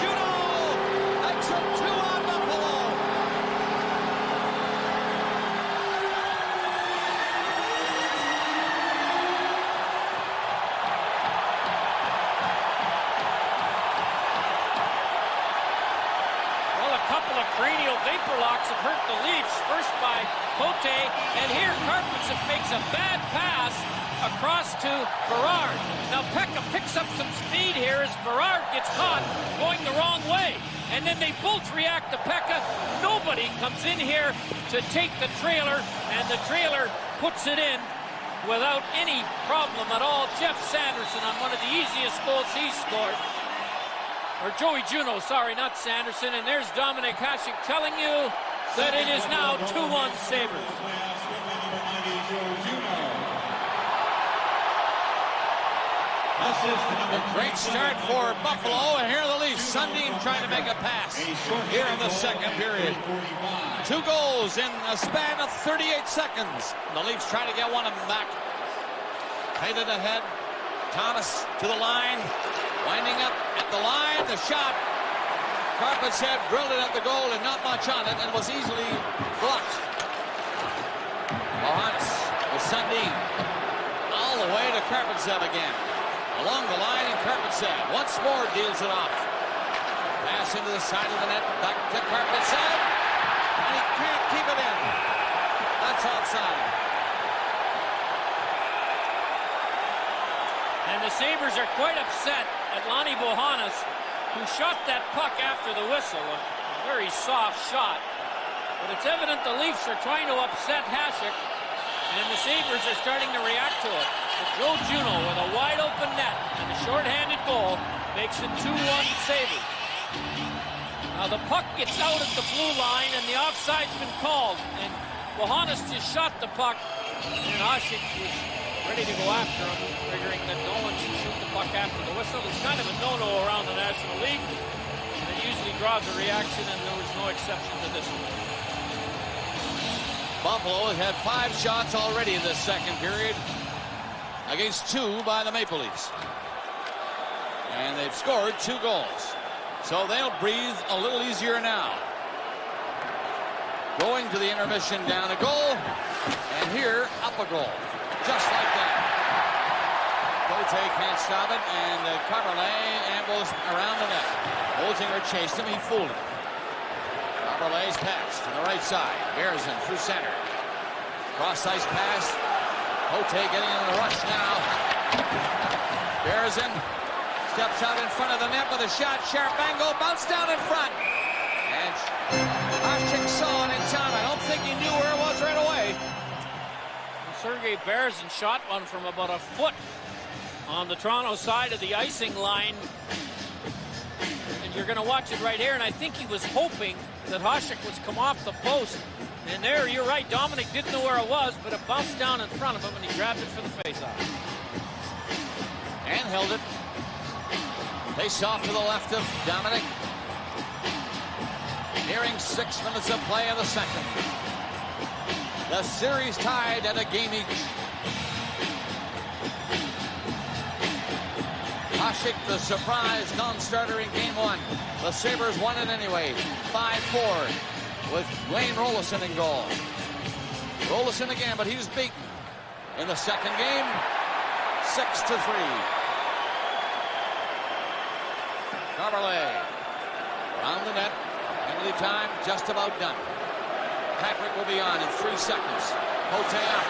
Juno makes it 2 on Buffalo. Couple of cranial vapor locks have hurt the Leafs. First by Cote, and here Karpetsev makes a bad pass across to Berard. Now Pekka picks up some speed here as Berard gets caught going the wrong way. And then they both react to Pekka. Nobody comes in here to take the trailer, and the trailer puts it in without any problem at all. Jeff Sanderson on one of the easiest goals he's scored. Or Joey Juneau, sorry, not Sanderson. And there's Dominic Hasek telling you that it is now 2-1 Sabres. A great start for Buffalo, and here are the Leafs. Sundin trying to make a pass here in the second period. 2 goals in a span of 38 seconds. The Leafs try to get one of them back. Headed ahead. Thomas to the line. Winding up at the line, the shot. Karpetsev drilled it at the goal and not much on it, and was easily blocked. Johannes with Sundin. All the way to Karpetsev again. Along the line, and Karpetsev once more deals it off. Pass into the side of the net. Back to Carpet-Sand. And he can't keep it in. That's offside. And the Sabres are quite upset at Lonnie Bohannes, who shot that puck after the whistle. A very soft shot. But it's evident the Leafs are trying to upset Hasek, and the Sabres are starting to react to it. But Joe Juno with a wide open net and a shorthanded goal makes it 2-1 Sabres. Now the puck gets out at the blue line and the offside's been called. And Bohannes just shot the puck, and Hasek was ready to go after him, figuring that no one should shoot the puck after the whistle. It's kind of a no-no around the National League, and it usually draws a reaction, and there was no exception to this one. Buffalo has had 5 shots already in this second period against 2 by the Maple Leafs. And they've scored 2 goals. So they'll breathe a little easier now. Going to the intermission, down a goal, and here up a goal. Just like that. Cote can't stop it, and Carberlay ambles around the net. Holzinger chased him, he fooled him. Carberlay's pass to the right side. Berzin through center. Cross ice pass. Cote getting in the rush now. Berzin steps out in front of the net with a shot. Sharp angle, bounce down in front. And Hasek saw it in time. I don't think he knew where it was right away. Sergei Berzin shot one from about a foot on the Toronto side of the icing line. And you're going to watch it right here. And I think he was hoping that Hasek was come off the post. And there, you're right, Dominic didn't know where it was, but it bounced down in front of him and he grabbed it for the faceoff. And held it. Face off to the left of Dominic. Nearing 6 minutes of play in the second. The series tied at a game each. Hasek, the surprise non-starter in game 1. The Sabres won it anyway. 5-4 with Wayne Rolison in goal. Rolison again, but he was beaten in the second game, 6-3. Carberlay around the net. Penalty time just about done. Patrick will be on in 3 seconds. Cote out.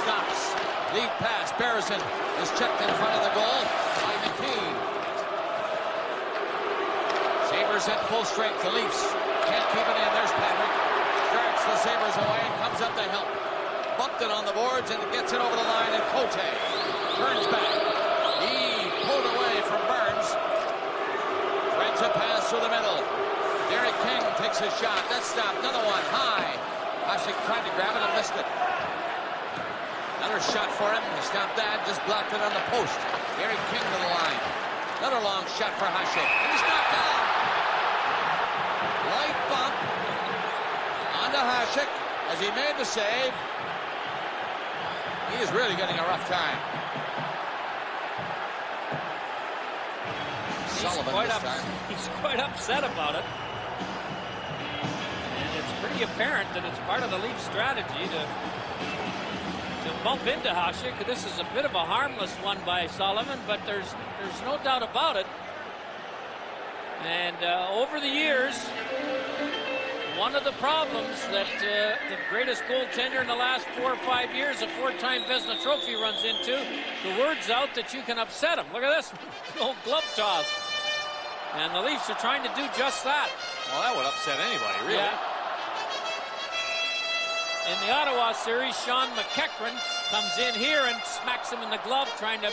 Stops. Lead pass. Berzin is checked in front of the goal by McKee. Sabres at full strength. The Leafs can't keep it in. There's Patrick. Starts the Sabres away and comes up to help. Bumped it on the boards and gets it over the line, and Cote turns back. He pulled away from Burns. Threads a pass through the middle. Derek King takes a shot. That's stopped. Another one high. Hasek tried to grab it and missed it. Another shot for him. He stopped that. Just blocked it on the post. Derek King to the line. Another long shot for Hasek. And he's knocked down. Light bump onto Hasek as he made the save. He is really getting a rough time. He's quite upset about it. And it's pretty apparent that it's part of the Leafs strategy to bump into Hasek. This is a bit of a harmless one by Sullivan, but there's no doubt about it. And over the years, one of the problems that the greatest goaltender in the last 4 or 5 years, a 4-time Vezina Trophy, runs into, the word's out that you can upset him. Look at this, old glove toss. And the Leafs are trying to do just that. Well, that would upset anybody, really. Yeah. In the Ottawa series, Sean McEachran comes in here and smacks him in the glove, trying to...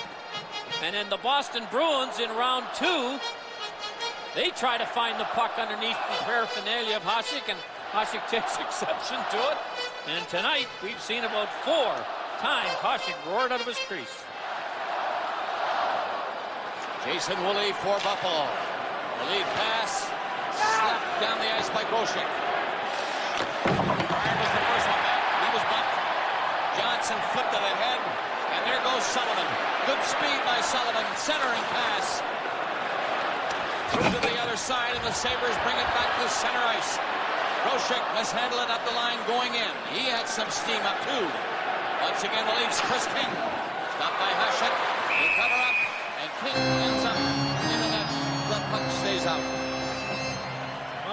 And in the Boston Bruins in round 2, they try to find the puck underneath the paraphernalia of Hasek, and Hasek takes exception to it. And tonight, we've seen about 4 times Hasek roared out of his crease. Jason Woolley for Buffalo. The lead pass, slapped down the ice by Grosek. Prior was the first one back. He was bumped. Johnson flipped it ahead, and there goes Sullivan. Good speed by Sullivan. Centering pass. Through to the other side, and the Sabres bring it back to center ice. Grosek mishandled it up the line going in. He had some steam up too. Once again, the Leafs. Chris King. Stopped by Hasek. They cover up, and King ends up in the net. The puck stays out.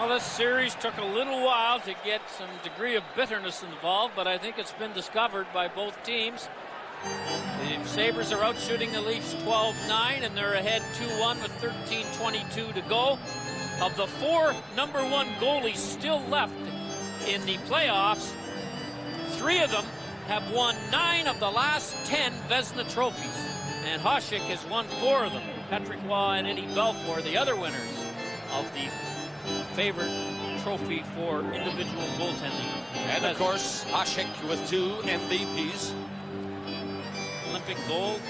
Well, this series took a little while to get some degree of bitterness involved, but I think it's been discovered by both teams. The Sabres are out shooting the Leafs 12-9, and they're ahead 2-1 with 13:22 to go. Of the 4 #1 goalies still left in the playoffs, 3 of them have won 9 of the last 10 Vezina trophies, and Hasek has won 4 of them. Patrick Waugh and Eddie Belfour, the other winners of the favorite trophy for individual goaltending. And of course, Hasek with 2 MVPs. Olympic gold.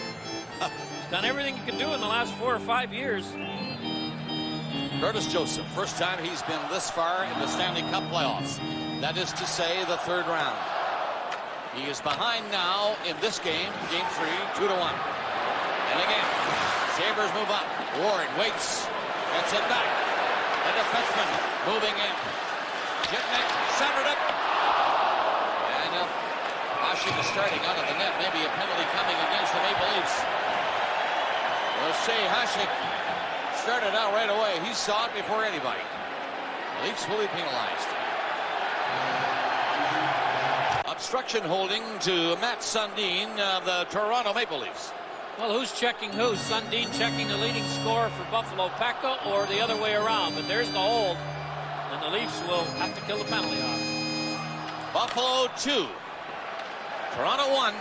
He's done everything he could do in the last 4 or 5 years. Curtis Joseph, first time he's been this far in the Stanley Cup playoffs. That is to say, the 3rd round. He is behind now in this game, game 3, 2-1. And again, Sabres move up. Ward waits, gets it back. The defenseman moving in. Jitnik centered it. And Hasek is starting out of the net. Maybe a penalty coming against the Maple Leafs. We'll see. Hasek started out right away. He saw it before anybody. The Leafs will be penalized. Obstruction holding to Matt Sundin of the Toronto Maple Leafs. Well, who's checking who? Sundin checking the leading scorer for Buffalo, Pekka, or the other way around? But there's the hold, and the Leafs will have to kill the penalty off. Buffalo 2. Toronto 1.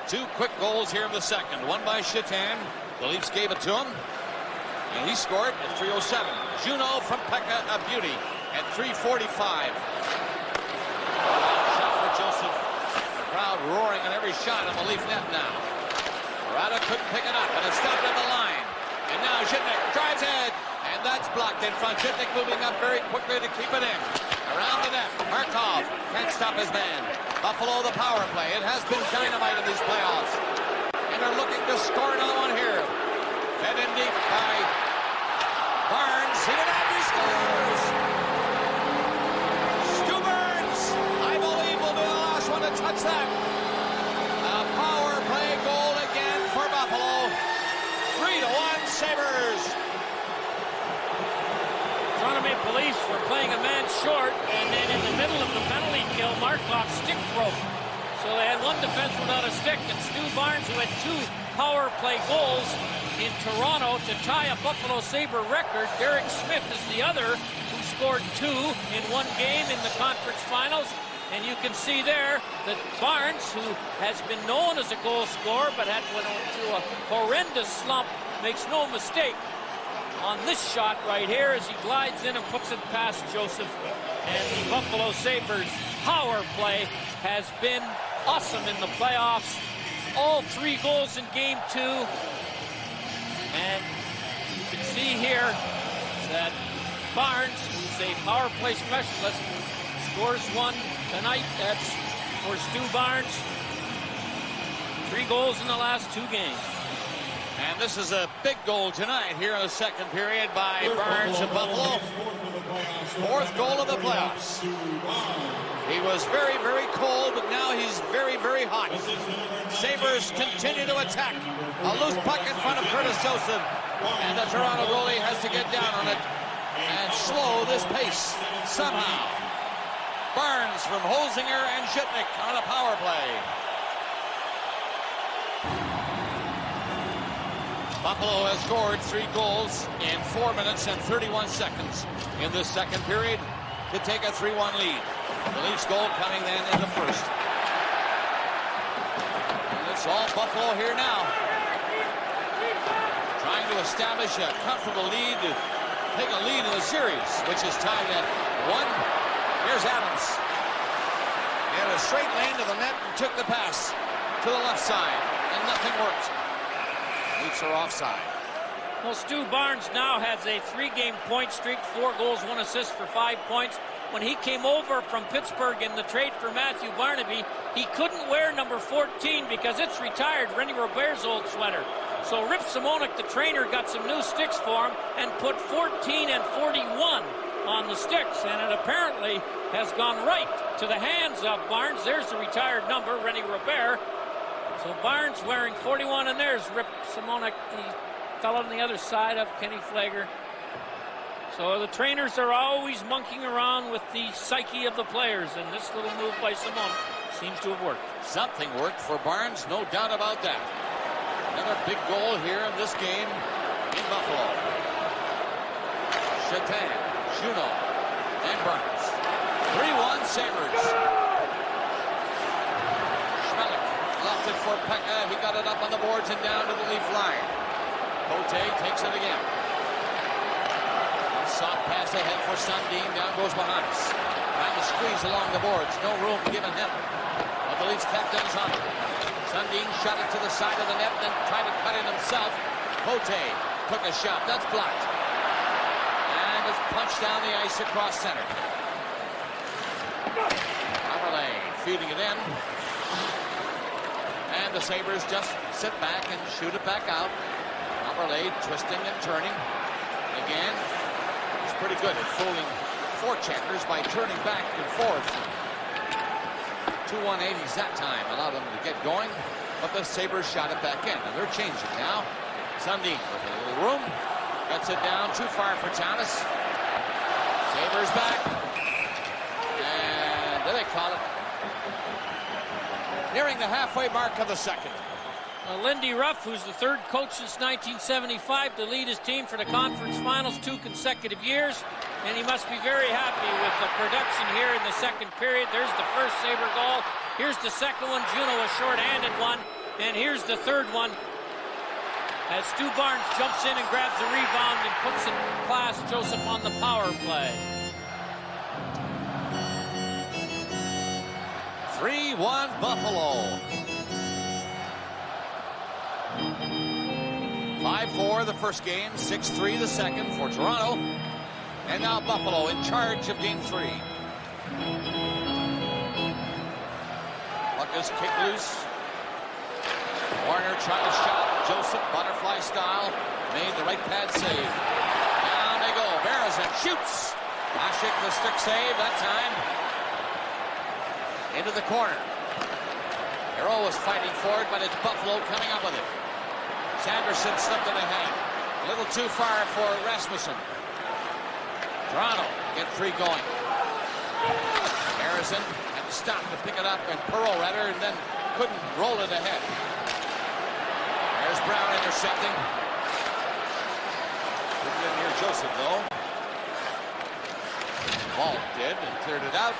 2 quick goals here in the second. One by Chitan. The Leafs gave it to him, and he scored at 3:07. Juneau from Pekka, a beauty, at 3:45. Shot for Joseph. The crowd roaring on every shot on the Leaf net now. Rada couldn't pick it up, and it stopped at the line. And now Jitnik drives ahead, and that's blocked in front. Jitnik moving up very quickly to keep it in. Around the net, Markov can't stop his man. Buffalo the power play. It has been dynamite in these playoffs. And they're looking to score another one here. Fed in deep by Barnes. He did not scores. Stu Barnes, I believe, will be the last one to touch that. A power play goal again for Buffalo. 3-1 Sabres. Toronto Maple Leafs were playing a man short, and then in the middle of the penalty kill, Markov's stick broke. So they had one defenseman without a stick, and Stu Barnes, who had 2 power play goals in Toronto to tie a Buffalo Sabre record. Derek Smith is the other, who scored 2 in one game in the conference finals. And you can see there that Barnes, who has been known as a goal scorer but had went through a horrendous slump, makes no mistake on this shot right here as he glides in and puts it past Joseph. And the Buffalo Sabres power play has been awesome in the playoffs. All 3 goals in game 2. And you can see here that Barnes, who's a power play specialist, scores 1 tonight. That's for Stu Barnes. 3 goals in the last 2 games. And this is a big goal tonight here in the second period by Barnes of Buffalo. 4th goal of the playoffs. He was very, very cold, but now he's very, very hot. Sabres continue to attack. A loose puck in front of Curtis Joseph. And the Toronto goalie has to get down on it and slow this pace somehow. Barnes from Holzinger and Jitnik on a power play. Buffalo has scored 3 goals in 4 minutes and 31 seconds in this second period to take a 3-1 lead. The Leafs goal coming then in the first. And it's all Buffalo here now. Trying to establish a comfortable lead, to take a lead in the series, which is tied at 1. Here's Adams. He had a straight lane to the net and took the pass to the left side, and nothing worked. Leafs are offside. Well, Stu Barnes now has a 3-game point streak, 4 goals, 1 assist for 5 points. When he came over from Pittsburgh in the trade for Matthew Barnaby, he couldn't wear number 14 because it's retired, Rennie Robert's old sweater. So Rip Simonik, the trainer, got some new sticks for him and put 14 and 41 on the sticks, and it apparently has gone right to the hands of Barnes. There's the retired number, Rennie Robert. So Barnes wearing 41, and there's Rip Simonik, the fellow on the other side of Kenny Flagler. So the trainers are always monkeying around with the psyche of the players, and this little move by Simon seems to have worked. Something worked for Barnes, no doubt about that. Another big goal here in this game in Buffalo. Chatan, Juno, and Barnes. 3-1 Sabres. Schmelik left it for Pekka. He got it up on the boards and down to the Leaf line. Cote takes it again. Soft pass ahead for Sundin. Down goes Mahomes. Trying to squeeze along the boards. No room given him. But the Leafs captain is on it. Sundin shot it to the side of the net, then tried to cut it himself. Cote took a shot. That's blocked. And it's punched down the ice across center. Aberlay feeding it in. And the Sabres just sit back and shoot it back out. Aberlay twisting and turning. Again, he's pretty good at fooling forecheckers by turning back and forth. 2 180s that time allowed them to get going, but the Sabres shot it back in, and they're changing now. Sundin with a little room, gets it down too far for Thomas. Sabres back, and there they call it. Nearing the halfway mark of the second. Lindy Ruff, who's the third coach since 1975 to lead his team for the conference finals 2 consecutive years, and he must be very happy with the production here in the second period. There's the first Sabre goal. Here's the second one. Juno a short-handed one, and here's the third one as Stu Barnes jumps in and grabs the rebound and puts it past Joseph on the power play. 3-1 Buffalo. 5-4 the first game, 6-3 the second for Toronto. And now Buffalo in charge of game 3. Puck is kicked loose. Warner trying to shot. Joseph, butterfly style, made the right pad save. Down they go. Berezin shoots. Hasek the stick save that time. Into the corner. Hero was fighting for it, but it's Buffalo coming up with it. Sanderson slipped in ahead. A little too far for Rasmussen. Toronto get free going. Harrison had to stop to pick it up, and Perreault rather, and then couldn't roll it ahead. There's Brown intercepting. Didn't get near Joseph though. Ball did and cleared it out.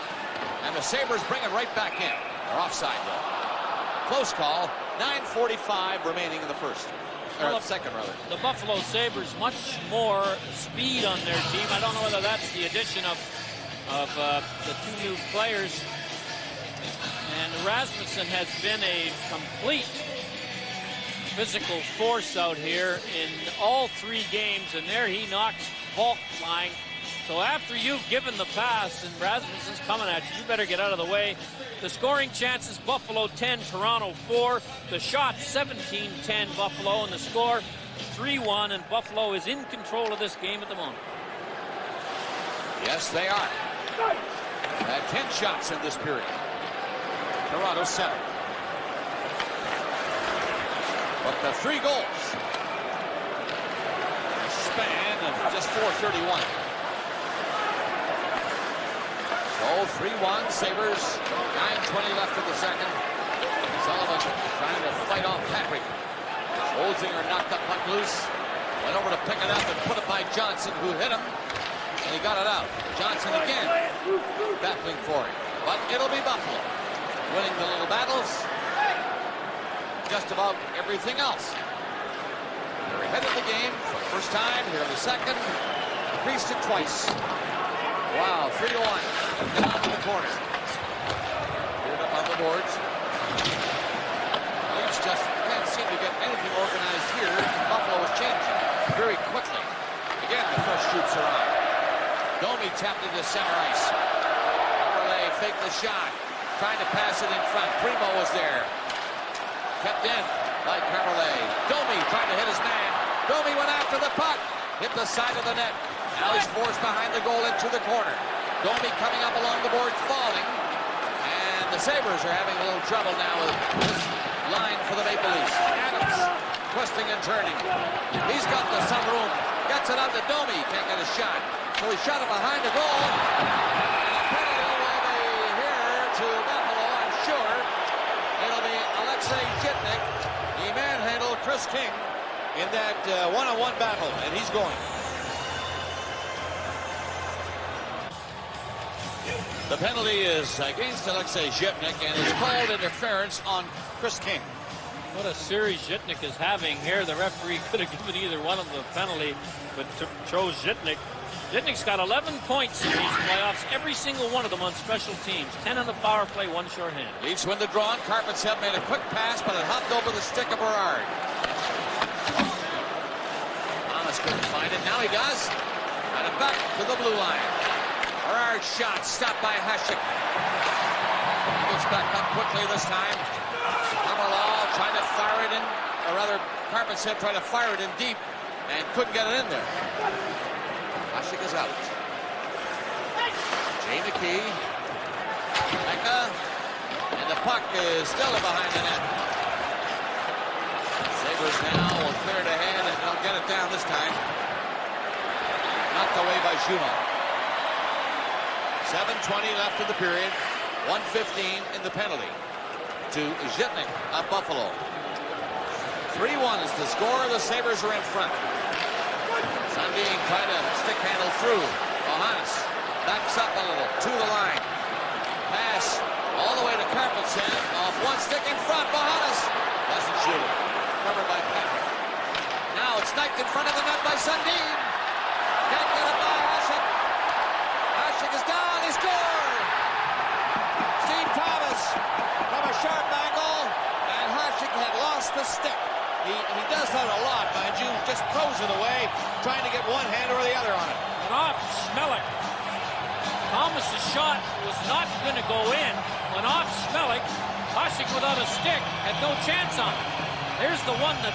And the Sabres bring it right back in. They're offside though. Close call. 9:45 remaining in the first. Or the second, rather. The Buffalo Sabres much more speed on their team. I don't know whether that's the addition of the 2 new players. And Rasmussen has been a complete physical force out here in all 3 games, and there he knocks Volk flying. So after you've given the pass and Rasmussen's coming at you, you better get out of the way. The scoring chances, Buffalo 10, Toronto 4. The shots, 17-10 Buffalo, and the score 3-1, and Buffalo is in control of this game at the moment. Yes, they are. Had 10 shots in this period. Toronto 7. But the 3 goals. A span of just 4:31. So 3-1 Sabres. 9:20 left in the second. Sullivan trying to fight off Patrick. Holzinger knocked the puck loose. Went over to pick it up and put it by Johnson, who hit him. And he got it out. Johnson again battling for it. But it'll be Buffalo winning the little battles. Just about everything else. They're ahead of the game for the first time. Here in the second. Increased it twice. Wow, 3-1. Down to the corner. Cleared up on the boards. Leafs just can't seem to get anything organized here. Buffalo is changing very quickly. Again, the fresh troops are on. Domi tapped into center ice. Aberlay faked the shot. Trying to pass it in front. Primo was there. Kept in by Aberlay. Domi trying to hit his man. Domi went after the puck. Hit the side of the net. Now he's forced behind the goal into the corner. Domi coming up along the boards, falling. And the Sabres are having a little trouble now with this line for the Maple Leafs. Adams twisting and turning. He's got some room. Gets it out to Domi. Can't get a shot. So he shot it behind the goal. And a penalty will be here to Buffalo, I'm sure. It'll be Alexei Zhitnik. He manhandled Chris King in that one-on-one battle, and he's going. The penalty is against Alexei Zhitnik, and it's called interference on Chris King. What a series Zhitnik is having here. The referee could have given either one of them a penalty, but chose Zhitnik. Zhitnik's got 11 points in these playoffs, every single one of them on special teams. 10 on the power play, 1 shorthand. Leafs win the draw, and Karpatsev made a quick pass, but it hopped over the stick of Berard. Thomas couldn't find it. Now he does. And it back to the blue line. Berard's shot stopped by Hasek. He gets back up quickly this time. Amalal trying to fire it in, or rather, Karpatsev tried to fire it in deep and couldn't get it in there. Hasek is out. Jay McKee. Becca. And the puck is still behind the net. Sabres now will clear it ahead, and they'll get it down this time. Knocked away by Juno. 7:20 left in the period. 1:15 in the penalty to Zhitnik of Buffalo. 3-1 is the score. The Sabres are in front. Sundin trying to stick handle through. Johannes backs up a little to the line. Pass all the way to Karpatsev off one stick in front. Johannes doesn't shoot it. Covered by Patrick. Now it's sniped in front of the net by Sundin. Can't get it by Hasek. Hasek is down. He scored. Steve Thomas from a sharp angle, and Hasek had lost the stick. He does that a lot, mind you. Just throws it away, trying to get one hand or the other on it. And off Schmelik. Thomas's shot was not going to go in. Went off Schmelik. Hasek without a stick had no chance on it. There's the one that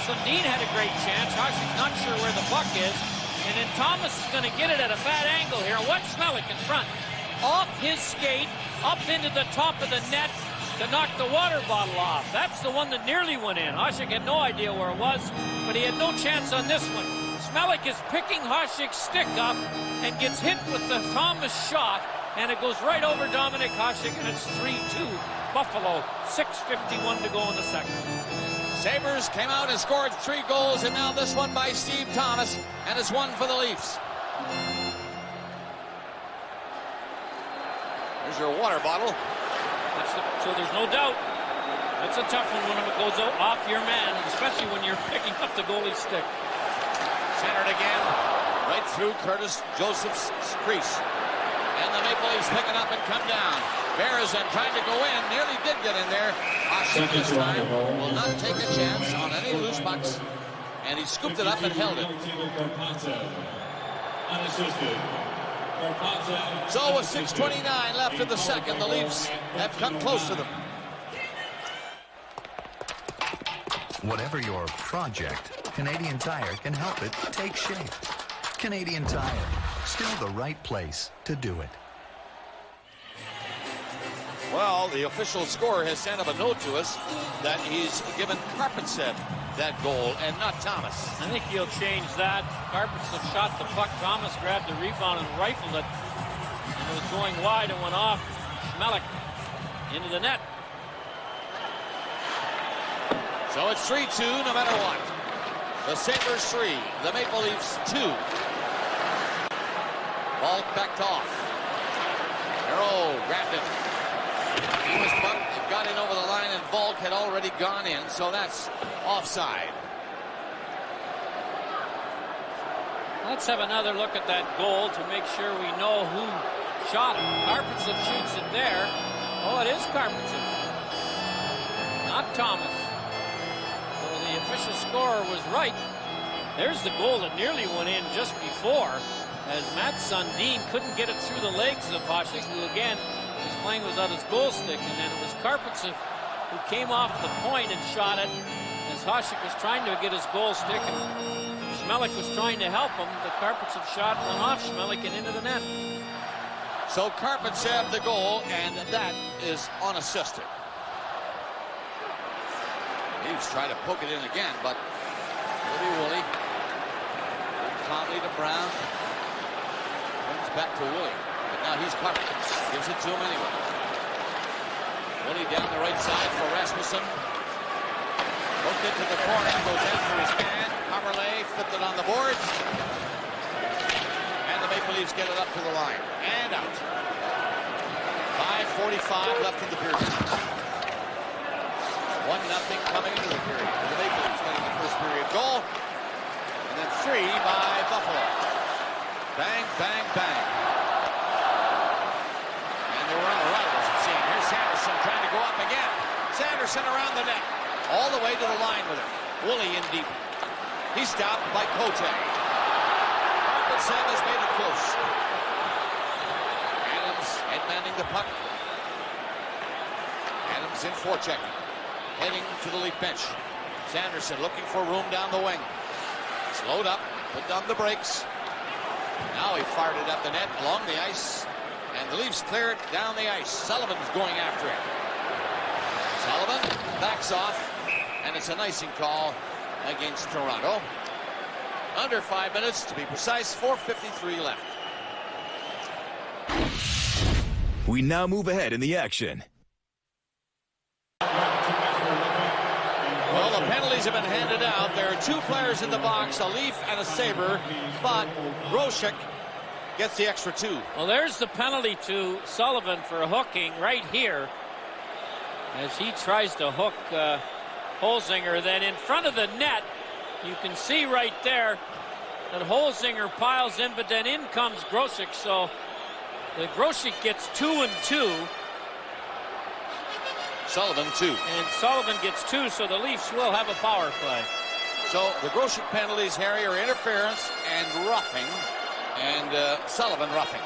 Sundin had a great chance. Hasek's not sure where the puck is. And then Thomas is going to get it at a bad angle here. What's Schmelik in front? Off his skate, up into the top of the net to knock the water bottle off. That's the one that nearly went in. Hasek had no idea where it was, but he had no chance on this one. Schmelik is picking Hasek's stick up and gets hit with the Thomas shot, and it goes right over Dominik Hasek, and it's 3-2 Buffalo. 6:51 to go in the second. Sabres came out and scored 3 goals, and now this one by Steve Thomas, and it's 1 for the Leafs. There's your water bottle. So there's no doubt. That's a tough one when it goes off your man, especially when you're picking up the goalie's stick. Centered again, right through Curtis Joseph's crease. And the Maple Leafs pick it up and come down. Berezin trying to go in, nearly did get in there. Hasek this time will not take a chance on any loose pucks. And he scooped it up and held it. So with 6:29 left in the second, the Leafs have come close to them. Whatever your project, Canadian Tire can help it take shape. Canadian Tire, still the right place to do it. Well, the official scorer has sent up a note to us that he's given Karpatsev that goal and not Thomas. I think he'll change that. Karpatsev shot the puck. Thomas grabbed the rebound and rifled it. And it was going wide and went off Schmelik into the net. So it's 3-2 no matter what. The Sabres 3, the Maple Leafs 2. Ball backed off. Arrow grabbed it. He was bumped, it got in over the line, and Volk had already gone in, so that's offside. Let's have another look at that goal to make sure we know who shot it. Karpatsev shoots it there. Oh, it is Karpatsev, not Thomas. So the official scorer was right. There's the goal that nearly went in just before, as Matt Sundin couldn't get it through the legs of Hasek, who again, his playing was on his goal stick, and then it was Karpatsev who came off the point and shot it as Hasek was trying to get his goal stick, and Schmelik was trying to help him. The Karpatsev shot went off Schmelik and into the net. So Karpatsev the goal, and that is unassisted. Leafs try to poke it in again, but Wooly calmly to Brown. back to Willie. But now he's covered. Gives it to him anyway. Willie down the right side for Rasmussen. Hooked into the corner. Goes after his man. Coverlay flipped it on the boards. And the Maple Leafs get it up to the line. And out. 5:45 left in the period. 1-0 coming into the period. The Maple Leafs getting the first period goal. And then 3 by Buffalo. Bang, bang, bang. And they were on the right, as it seemed. Here's Sanderson trying to go up again. Sanderson around the net. All the way to the line with it. Woolley in deep. He's stopped by Cote. But Sam has made it close. Adams headmanning the puck. Adams in forechecking. Heading to the Leaf bench. Sanderson looking for room down the wing. Slowed up, put down the brakes. Now he fired it up the net along the ice. And the Leafs clear it down the ice. Sullivan's going after it. Sullivan backs off. And it's an icing call against Toronto. Under 5 minutes, to be precise, 4:53 left. We now move ahead in the action. Well, the penalties have been handed out. There are 2 players in the box, a Leaf and a Sabre, but Grosek gets the extra 2. Well, there's the penalty to Sullivan for hooking right here as he tries to hook Holzinger. Then in front of the net, you can see right there that Holzinger piles in, but then in comes Grosek. So the Grosek gets 2 and 2. Sullivan 2. And Sullivan gets 2, so the Leafs will have a power play. So the Grosek penalties, Harry, are interference and roughing, and Sullivan roughing.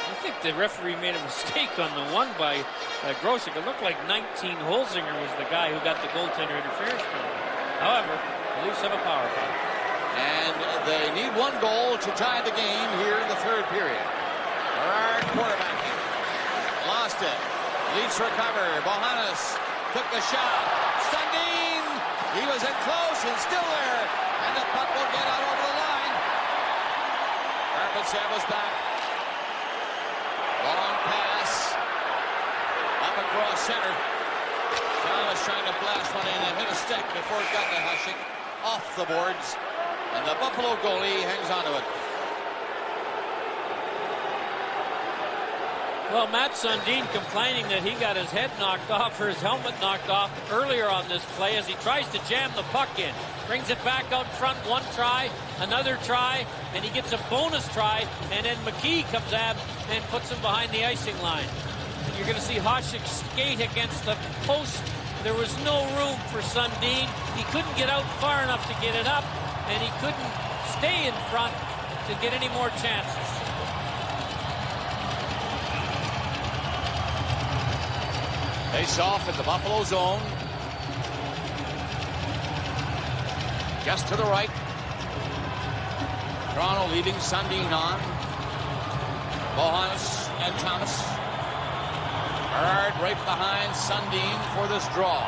I think the referee made a mistake on the one by Grosek. It looked like 19 Holzinger was the guy who got the goaltender interference penalty. However, the Leafs have a power play. And they need 1 goal to tie the game here in the 3rd period. Gerard quarterbacking. Lost it. Leafs recover. Bohannes took the shot. Sundin. He was in close and still there. And the puck will get out over the line. Karpatsev was back. Long pass. Up across center. Thomas trying to blast one in and hit a stick before it got to Hasek. Off the boards. And the Buffalo goalie hangs onto it. Well, Matt Sundin complaining that he got his head knocked off or his helmet knocked off earlier on this play as he tries to jam the puck in. Brings it back out front, 1 try, another try, and he gets a bonus try, and then McKee comes up and puts him behind the icing line. And you're going to see Hasek skate against the post. There was no room for Sundin. He couldn't get out far enough to get it up, and he couldn't stay in front to get any more chances. Face off in the Buffalo zone. Just to the right. Toronto leaving Sundin on. Bohannes and Thomas. Gerard right behind Sundin for this draw.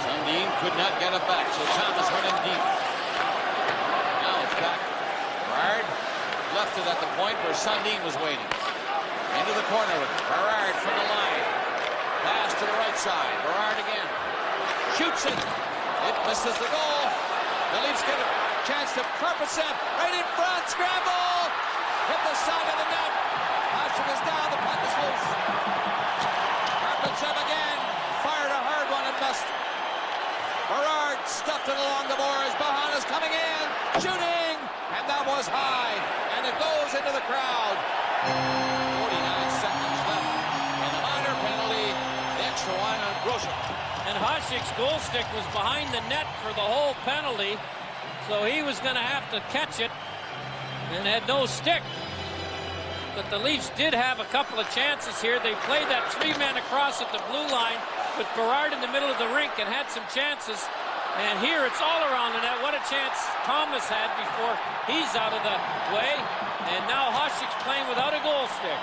Sundin could not get it back, so Thomas went in deep. Now it's back. Gerard left it at the point where Sundin was waiting. Into the corner with Gerard from the line. Pass to the right side. Gerard again. Shoots it. It misses the goal. The Leafs get a chance to Karpatsev right in front. Scramble. Hit the side of the net. Hasek is down. The puck is loose. Karpatsev again. Fired a hard one and missed. Gerard stuffed it along the boards. Bohannes coming in. Shooting. And that was high. And it goes into the crowd. 49 seconds left, and a minor penalty, the extra one on Grosek. And Hasek's goal stick was behind the net for the whole penalty, so he was going to have to catch it and had no stick. But the Leafs did have a couple of chances here. They played that 3-man across at the blue line with Gerard in the middle of the rink and had some chances. And here it's all around the net. What a chance Thomas had before he's out of the way. And now Hasek's playing without a goal stick.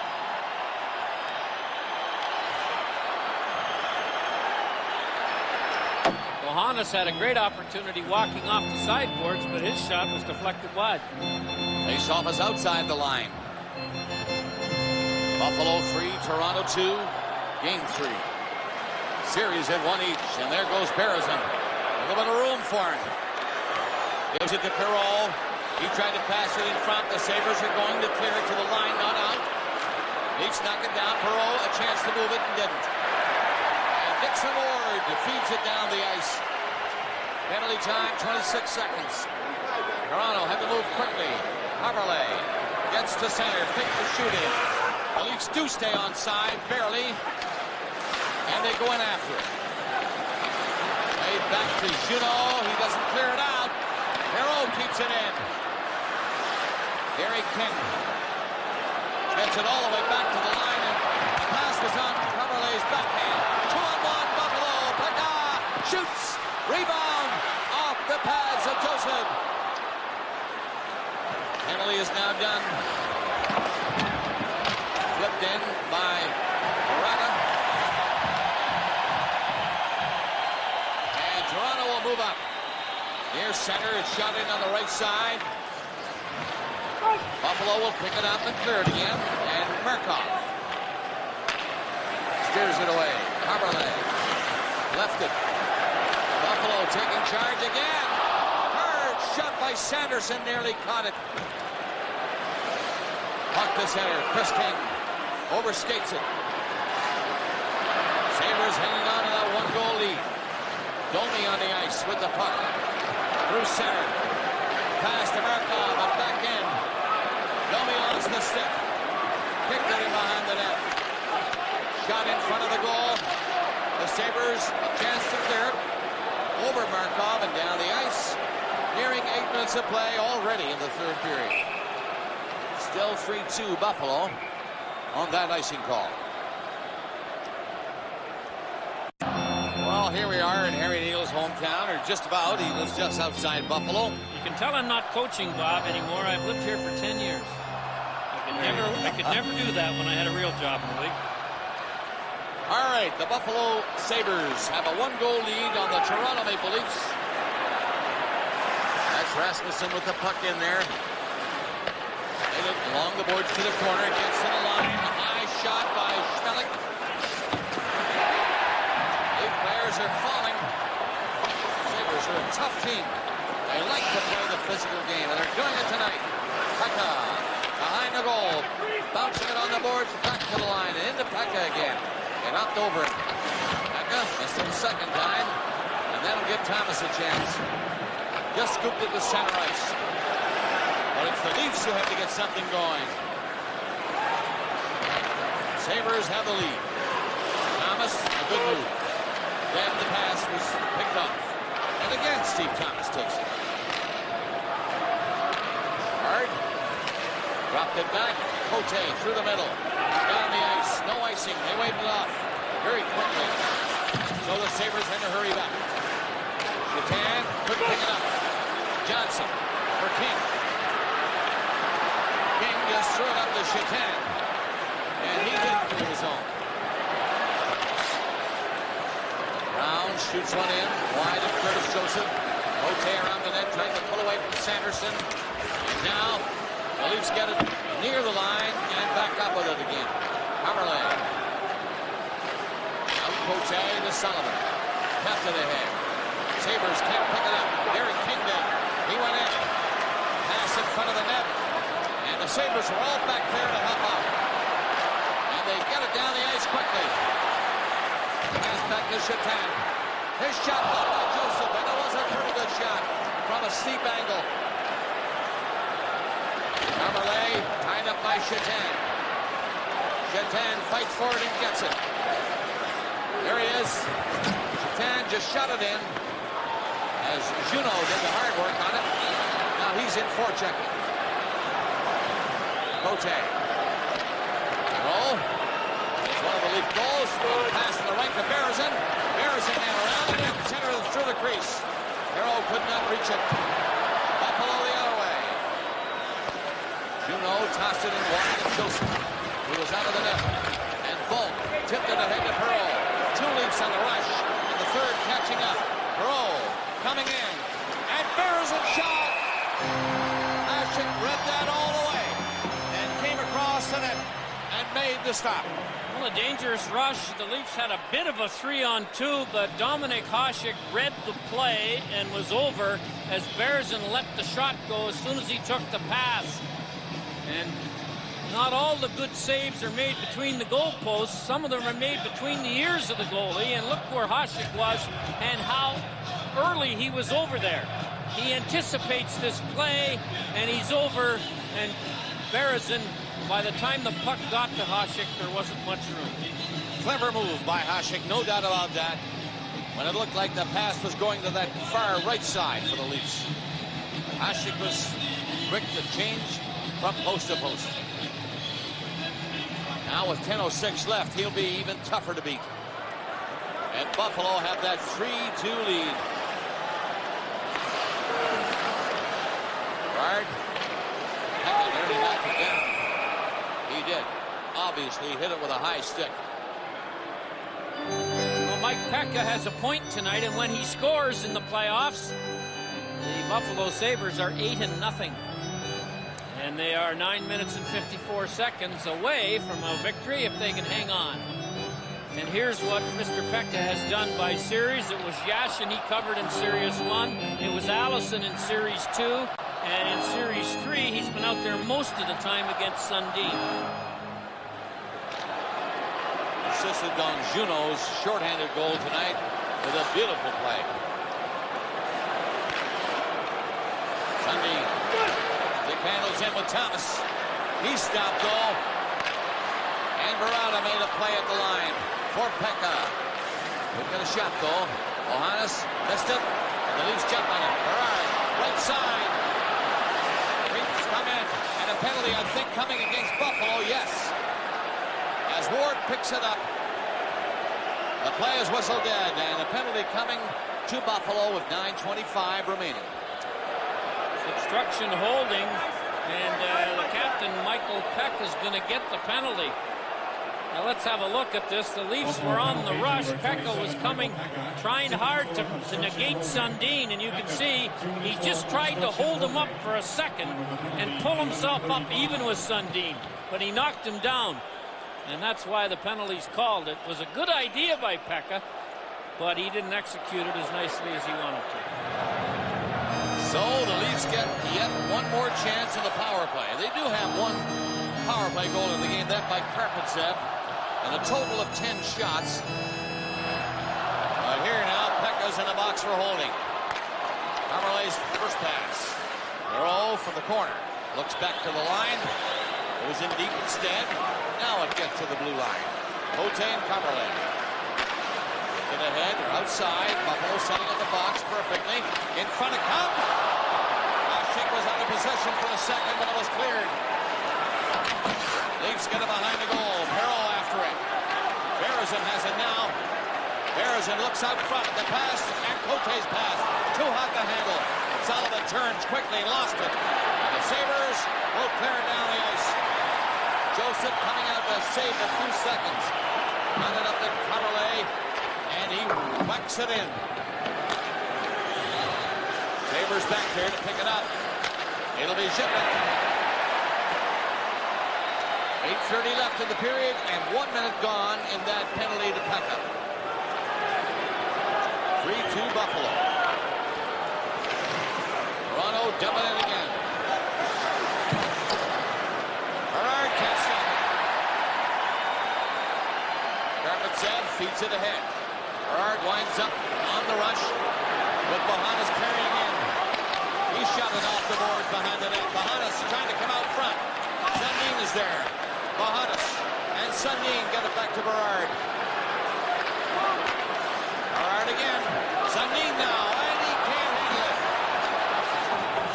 Mohannis had a great opportunity walking off the sideboards, but his shot was deflected wide. Face-off is outside the line. Buffalo 3, Toronto 2, game 3. Series at 1 each, and there goes Berezin. A little bit of room for him. Gives it to Perreault. He tried to pass it in front. The Sabres are going to clear it to the line, not out. Leafs knock it down. Perreault, a chance to move it, and didn't. And Dixon Ward feeds it down the ice. Penalty time, 26 seconds. Toronto had to move quickly. Haberle gets to center, fakes the shoot in. The Leafs do stay on side, barely. And they go in after it. Made back to Junot. He doesn't clear it out. Perreault keeps it in. Gary King gets it all the way back to the line, and the pass was on Haberle's backhand. 2-on-1 Buffalo. Pekka shoots. Rebound off the pads of Joseph. Penalty is now done. Flipped in by Morata. And Toronto will move up. Near center, it's shot in on the right side. Buffalo will pick it up and clear it again. And Markov steers it away. Haberle left it. Buffalo taking charge again. Hard shot by Sanderson, nearly caught it. Puck to center. Chris King overskates it. Sabres hanging on to that 1-goal lead. Domi on the ice with the puck. Through center. Pass to Markov, but back in. Domi lost the stick. Kicked it in behind the net. Shot in front of the goal. The Sabres a chance to clear it. Over Markov and down the ice. Nearing 8 minutes of play already in the third period. Still 3-2 Buffalo on that icing call. Well, here we are in Harry Neal's hometown, or just about. He lives just outside Buffalo. You can tell I'm not coaching Bob anymore. I've lived here for 10 years. I could never do that when I had a real job in the league. All right, the Buffalo Sabres have a 1-goal lead on the Toronto Maple Leafs. That's Rasmussen with the puck in there. They look along the boards to the corner, gets to the line. A high shot by Schmelik. Leaf players are falling. Sabres are a tough team. They like to play the physical game, and they're doing it tonight. Pekka behind the goal, bouncing it on the boards, back to the line, and into Pekka again. They knocked over it. Pekka missed it the second time, and that'll give Thomas a chance. Just scooped it to center ice. But it's the Leafs who have to get something going. Sabres have the lead. Thomas, a good move. Then the pass was picked up. And again, Steve Thomas takes it. Hard. Dropped it back. Cote through the middle. Down the ice. No icing. They waved it off very quickly. So the Sabres had to hurry back. Shatan couldn't pick it up. Johnson for King. King just threw it up to Shatan. And he didn't do his own. Brown shoots one in. Wide of Curtis Joseph. Cote around the net, trying to pull away from Sanderson. And now the Leafs get it near the line and back up with it again. Haberle. Out Cote to Sullivan. Left of the head. Sabres can't pick it up. Derek King did. He went in. Pass in front of the net. And the Sabres are all back there to help out. And they get it down the ice quickly. Pass back to Shatan. His shot blocked by Joseph, and it was a pretty good shot from a steep angle. Haberle tied up by Shatan. Shatan fights for it and gets it. There he is. Shatan just shot it in as Junot did the hard work on it. Now he's in forechecking. Cote. Roll. It's one of the Leaf goals. Pass to the right to Berezin. Berezin ran around and in center through the crease. Hero could not reach it. Buffalo the other way. Junot tossed it in wide of Joseph, who was out of the net. And Volk tipped it ahead to Perreault. Two Leafs on the rush, and the third catching up. Perreault coming in. And Berezin shot. Hasek read that all the way. And came across the net and made the stop. Well, a dangerous rush. The Leafs had a bit of a 3-on-2, but Dominik Hasek read the play and was over as Berezin let the shot go as soon as he took the pass. And not all the good saves are made between the goalposts. Some of them are made between the ears of the goalie. And look where Hasek was and how early he was over there. He anticipates this play, and he's over. And Berezin, by the time the puck got to Hasek, there wasn't much room. Clever move by Hasek, no doubt about that. When it looked like the pass was going to that far right side for the Leafs. Hasek was quick to change from post to post. Now with 10:06 left, he'll be even tougher to beat. And Buffalo have that 3-2 lead. Guard. Nearly knocked it down. He did. Obviously hit it with a high stick. Well, Mike Peca has a point tonight, and when he scores in the playoffs, the Buffalo Sabres are 8-0. And they are 9 minutes and 54 seconds away from a victory if they can hang on. And here's what Mr. Peca has done by series. It was Yashin he covered in Series 1. It was Allison in Series 2. And in Series 3, he's been out there most of the time against Sundin. Assisted on Juneau's shorthanded goal tonight with a beautiful play. Sundin. Dick handles in with Thomas. He stopped though. And Barada made a play at the line for Peca. Look at a shot though. Johannes missed it. And the Leafs jump on it. Barada, right side. Leafs come in. And a penalty, I think, coming against Buffalo. Yes. As Ward picks it up. The play is whistled dead. And a penalty coming to Buffalo with 9:25 remaining. Obstruction holding, and the captain, Michael Peck, is going to get the penalty. Now let's have a look at this. The Leafs were on the rush. Pekka was coming, trying hard to negate Sundin, and you can see he just tried to hold him up for a second and pull himself up even with Sundin, but he knocked him down, and that's why the penalty's called. It was a good idea by Pekka, but he didn't execute it as nicely as he wanted to. So the Leafs get yet one more chance in the power play. They do have one power play goal in the game, that by Karpatsev, and a total of 10 shots. But here now, Pekka's in the box for holding. Carmelet's first pass. Throw from the corner. Looks back to the line. Goes in deep instead. Now it gets to the blue line. Cote and Carmelet. To the head, or outside. Buffalo setting up the box perfectly. In front of Cup. Hasek was out of possession for a second, but it was cleared. Leafs get it behind the goal. Perreault after it. Berezin has it now. Berezin looks out front. The pass, and Cote's pass. Too hot to handle. Sullivan turns quickly, lost it. And the Sabres will clear it down the ice. Joseph coming out to save a few seconds. Got it up to Carmelet. And he whacks it in. Sabres back there to pick it up. It'll be Zipman. 8:30 left in the period and 1 minute gone in that penalty to Pekka. 3-2 Buffalo. Toronto dumping it again. Bernard can't stop it. Karpatsev feeds it ahead. Gerard winds up on the rush with Bohannes carrying in. He shot it off the board behind the net. Bohannes trying to come out front. Sundin is there. Bohannes and Sundin get it back to Berard. Berard again. Sundin now, and he can't handle it.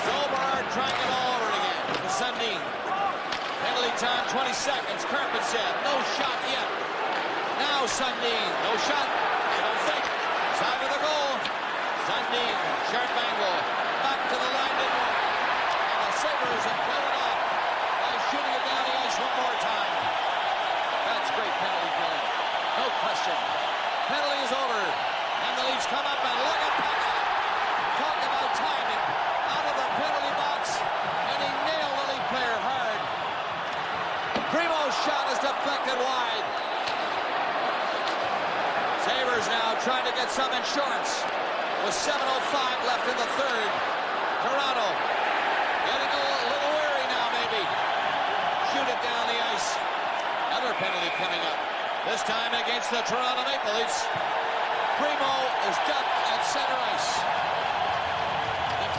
So Berard trying it all over again to Sundin. Penalty time, 20 seconds. Karpatsev, no shot yet. Now Sundin, no shot. I don't think. Side of the goal. Sundin, sharp angle. Back to the line. And the Sabres have played it off by shooting it down the ice one more time. That's great penalty killing. No question. Penalty is over. And the Leafs come up and look at Sabres now trying to get some insurance. With 7:05 left in the third. Toronto getting a little weary now, maybe. Shoot it down the ice. Another penalty coming up. This time against the Toronto Maple Leafs. Primo is dumped at center ice.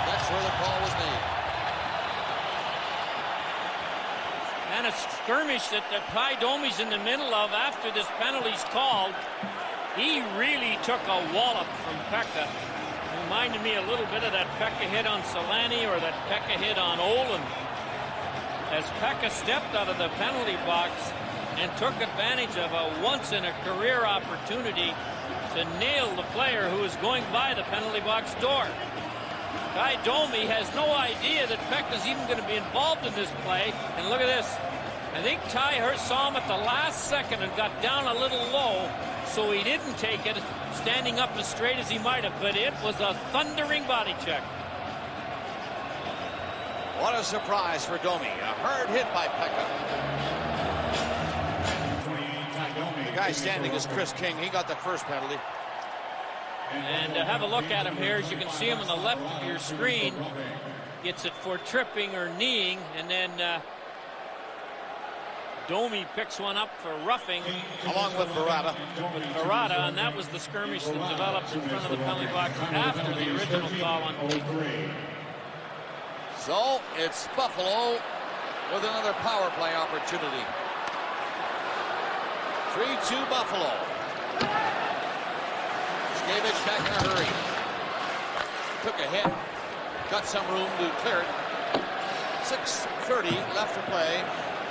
That's where the call was made. And a skirmish that Ty Domi's in the middle of after this penalty's called. He really took a wallop from Pekka. Reminded me a little bit of that Pekka hit on Solani or that Pekka hit on Olin. As Pekka stepped out of the penalty box and took advantage of a once-in-a-career opportunity to nail the player who was going by the penalty box door. Ty Domi has no idea that Pekka's even going to be involved in this play. And look at this. I think Ty saw him at the last second and got down a little low, so he didn't take it standing up as straight as he might have, but it was a thundering body check. What a surprise for Domi. A hard hit by Pekka. The guy standing is Chris King. He got the first penalty. And have a look at him here. As you can see him on the left of your screen. Gets it for tripping or kneeing, and then Domi picks one up for roughing. Along with Verrata. And that was the skirmish that developed in front of the penalty box after the original call on Domi. So it's Buffalo with another power play opportunity. 3-2 Buffalo. Skavich back in a hurry. Took a hit. Got some room to clear it. 6:30 left to play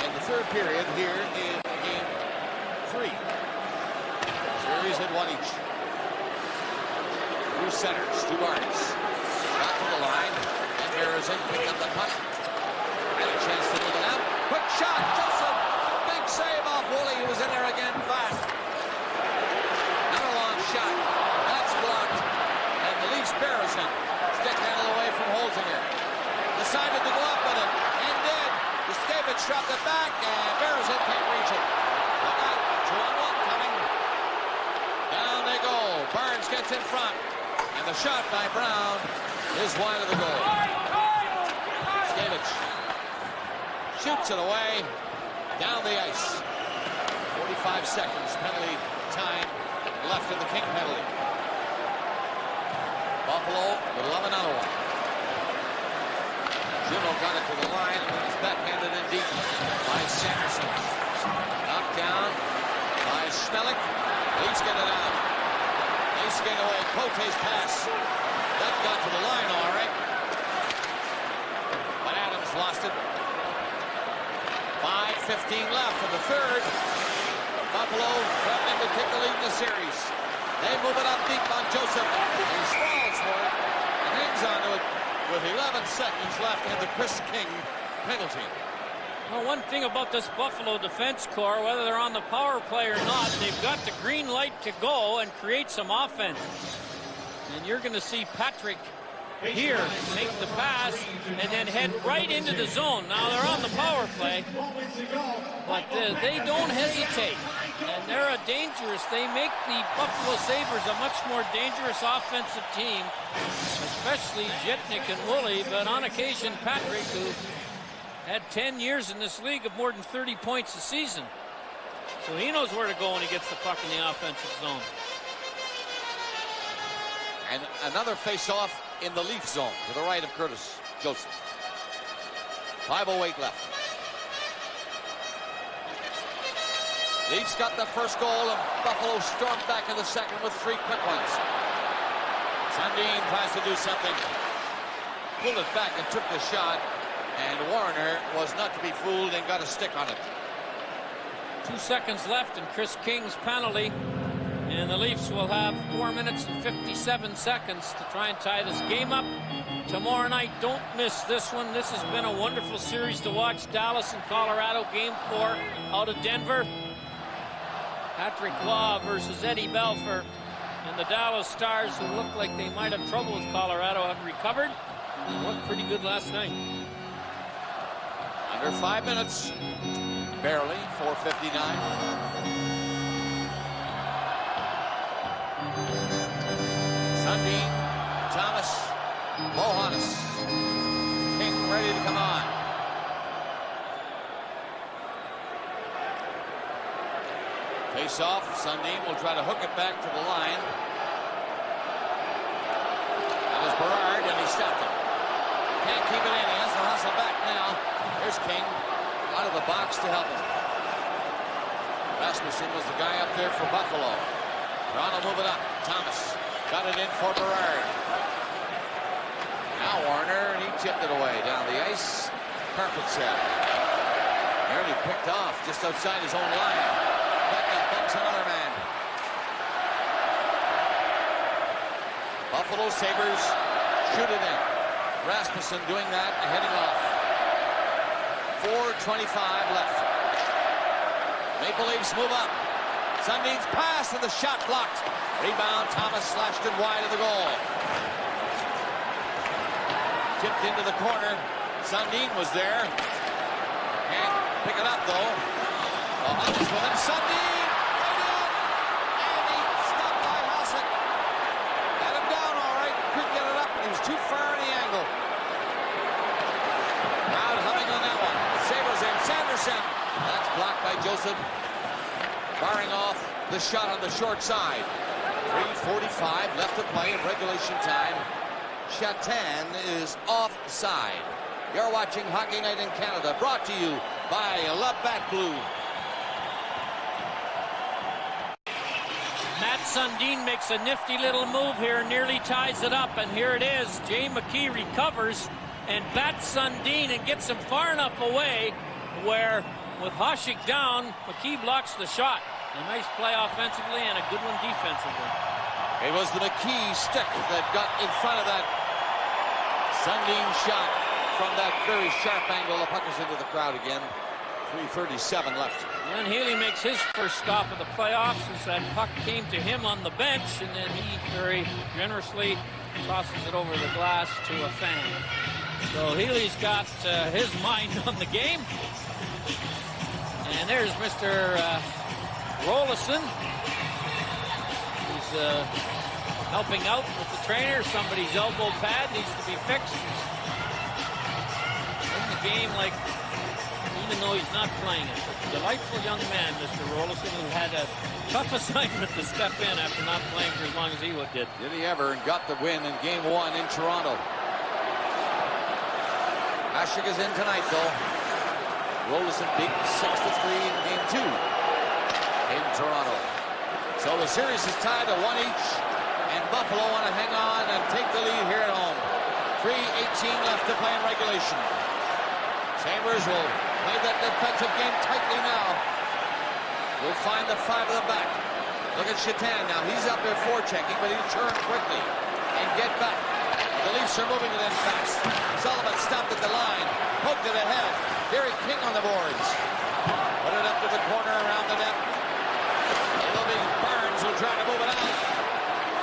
in the third period here in game 3. Series at 1 each. Through center, Stu Barnes. Back to the line. And Harrison picked up the puck. Had a chance to move it out. Quick shot. Joseph. Big save off Woolley, who was in there again fast. Another long shot. That's blocked. And the Leafs Barrison stick handle away from Holzinger. Decided to go up with it. And did. Skavich dropped it back, and Barrison can't reach it. Look out. 2-on-1 coming. Down they go. Barnes gets in front. And the shot by Brown is wide of the goal. Skavich shoots it away. Down the ice. 45 seconds penalty time left in the King penalty. Buffalo with 11 on 1. Juno got it to the line, and it's backhanded in deep by Sanderson. Knocked down by Schmelik. Leafs get it out. They skate away. Cote's pass. That got to the line all right. But Adams lost it. 5:15 left in the third. Buffalo threatening to take the lead in the series. They move it up deep on Joseph. He swallows for it and hangs on to it with 11 seconds left in the Chris King penalty. Well, one thing about this Buffalo defense corps, whether they're on the power play or not, they've got the green light to go and create some offense. And you're going to see Patrick here make the pass and then head right into the zone. Now they're on the power play, but they don't hesitate. And they're a dangerous, they make the Buffalo Sabres a much more dangerous offensive team, especially Jetnik and Woolley, but on occasion Patrick, who had 10 years in this league of more than 30 points a season. So he knows where to go when he gets the puck in the offensive zone. And another face-off in the Leaf zone to the right of Curtis Joseph. 5:08 left. Leafs got the first goal, and Buffalo stormed back in the second with 3 quick ones. Sundin tries to do something. Pulled it back and took the shot, and Warner was not to be fooled and got a stick on it. 2 seconds left in Chris King's penalty. And the Leafs will have 4 minutes and 57 seconds to try and tie this game up. Tomorrow night, don't miss this one. This has been a wonderful series to watch. Dallas and Colorado, game 4 out of Denver. Patrick Law versus Eddie Belfour. And the Dallas Stars, who look like they might have trouble with Colorado, have recovered and looked pretty good last night. Under 5 minutes. Barely. 4:59. Sundin, Thomas, Mohannes. King ready to come on. Face off. Sundin will try to hook it back to the line. That was Berard, and he stopped it. Can't keep it in. He has to hustle back now. Here's King out of the box to help him. Rasmussen was the guy up there for Buffalo. Toronto move it up. Thomas got it in for Berard. Now Warner, and he chipped it away down the ice. Perfect set. Nearly picked off just outside his own line. Beckham bumps another man. Buffalo Sabres shoot it in. Rasmussen doing that and heading off. 4:25 left. Maple Leafs move up. Sundin's pass and the shot blocked. Rebound, Thomas slashed it wide of the goal. Tipped into the corner. Sundin was there. Can't pick it up though. Mohannes with him. Sundin right in. And he stopped by Hasek. Had him down all right. Couldn't get it up, and he was too far in the angle. Crowd humming on that one. Sabres in. Sanderson. That's blocked by Joseph. Barring off the shot on the short side. 3:45 left to play in regulation time. Chatan is offside. You're watching Hockey Night in Canada, brought to you by Labatt Blue. Matt Sundin makes a nifty little move here, nearly ties it up, and here it is. Jay McKee recovers and bats Sundin and gets him far enough away where, with Hasek down, McKee blocks the shot. A nice play offensively and a good one defensively. It was the McKee stick that got in front of that Sundin shot from that very sharp angle. The puck is into the crowd again. 3:37 left. Glenn Healy makes his first stop of the playoffs as that puck came to him on the bench, and then he very generously tosses it over the glass to a fan. So Healy's got his mind on the game. And there's Mr. Rolison. He's helping out with the trainer. Somebody's elbow pad needs to be fixed. He's in the game, like, even though he's not playing it. A delightful young man, Mr. Rolison, who had a tough assignment to step in after not playing for as long as he did. Did he ever, and got the win in Game 1 in Toronto. Hasek is in tonight, though. Rolison beat 6-3 in Game 2 in Toronto. So the series is tied to 1 each, and Buffalo want to hang on and take the lead here at home. 3:18 left to play in regulation. Sabres will play that defensive game tightly now. We'll find the 5 of the back. Look at Chatan now. He's up there forechecking, but he'll turn quickly and get back. The Leafs are moving it in fast. Sullivan stopped at the line, poked it ahead. Derek King on the boards. Put it up to the corner around the net. It'll be Burns who try to move it out.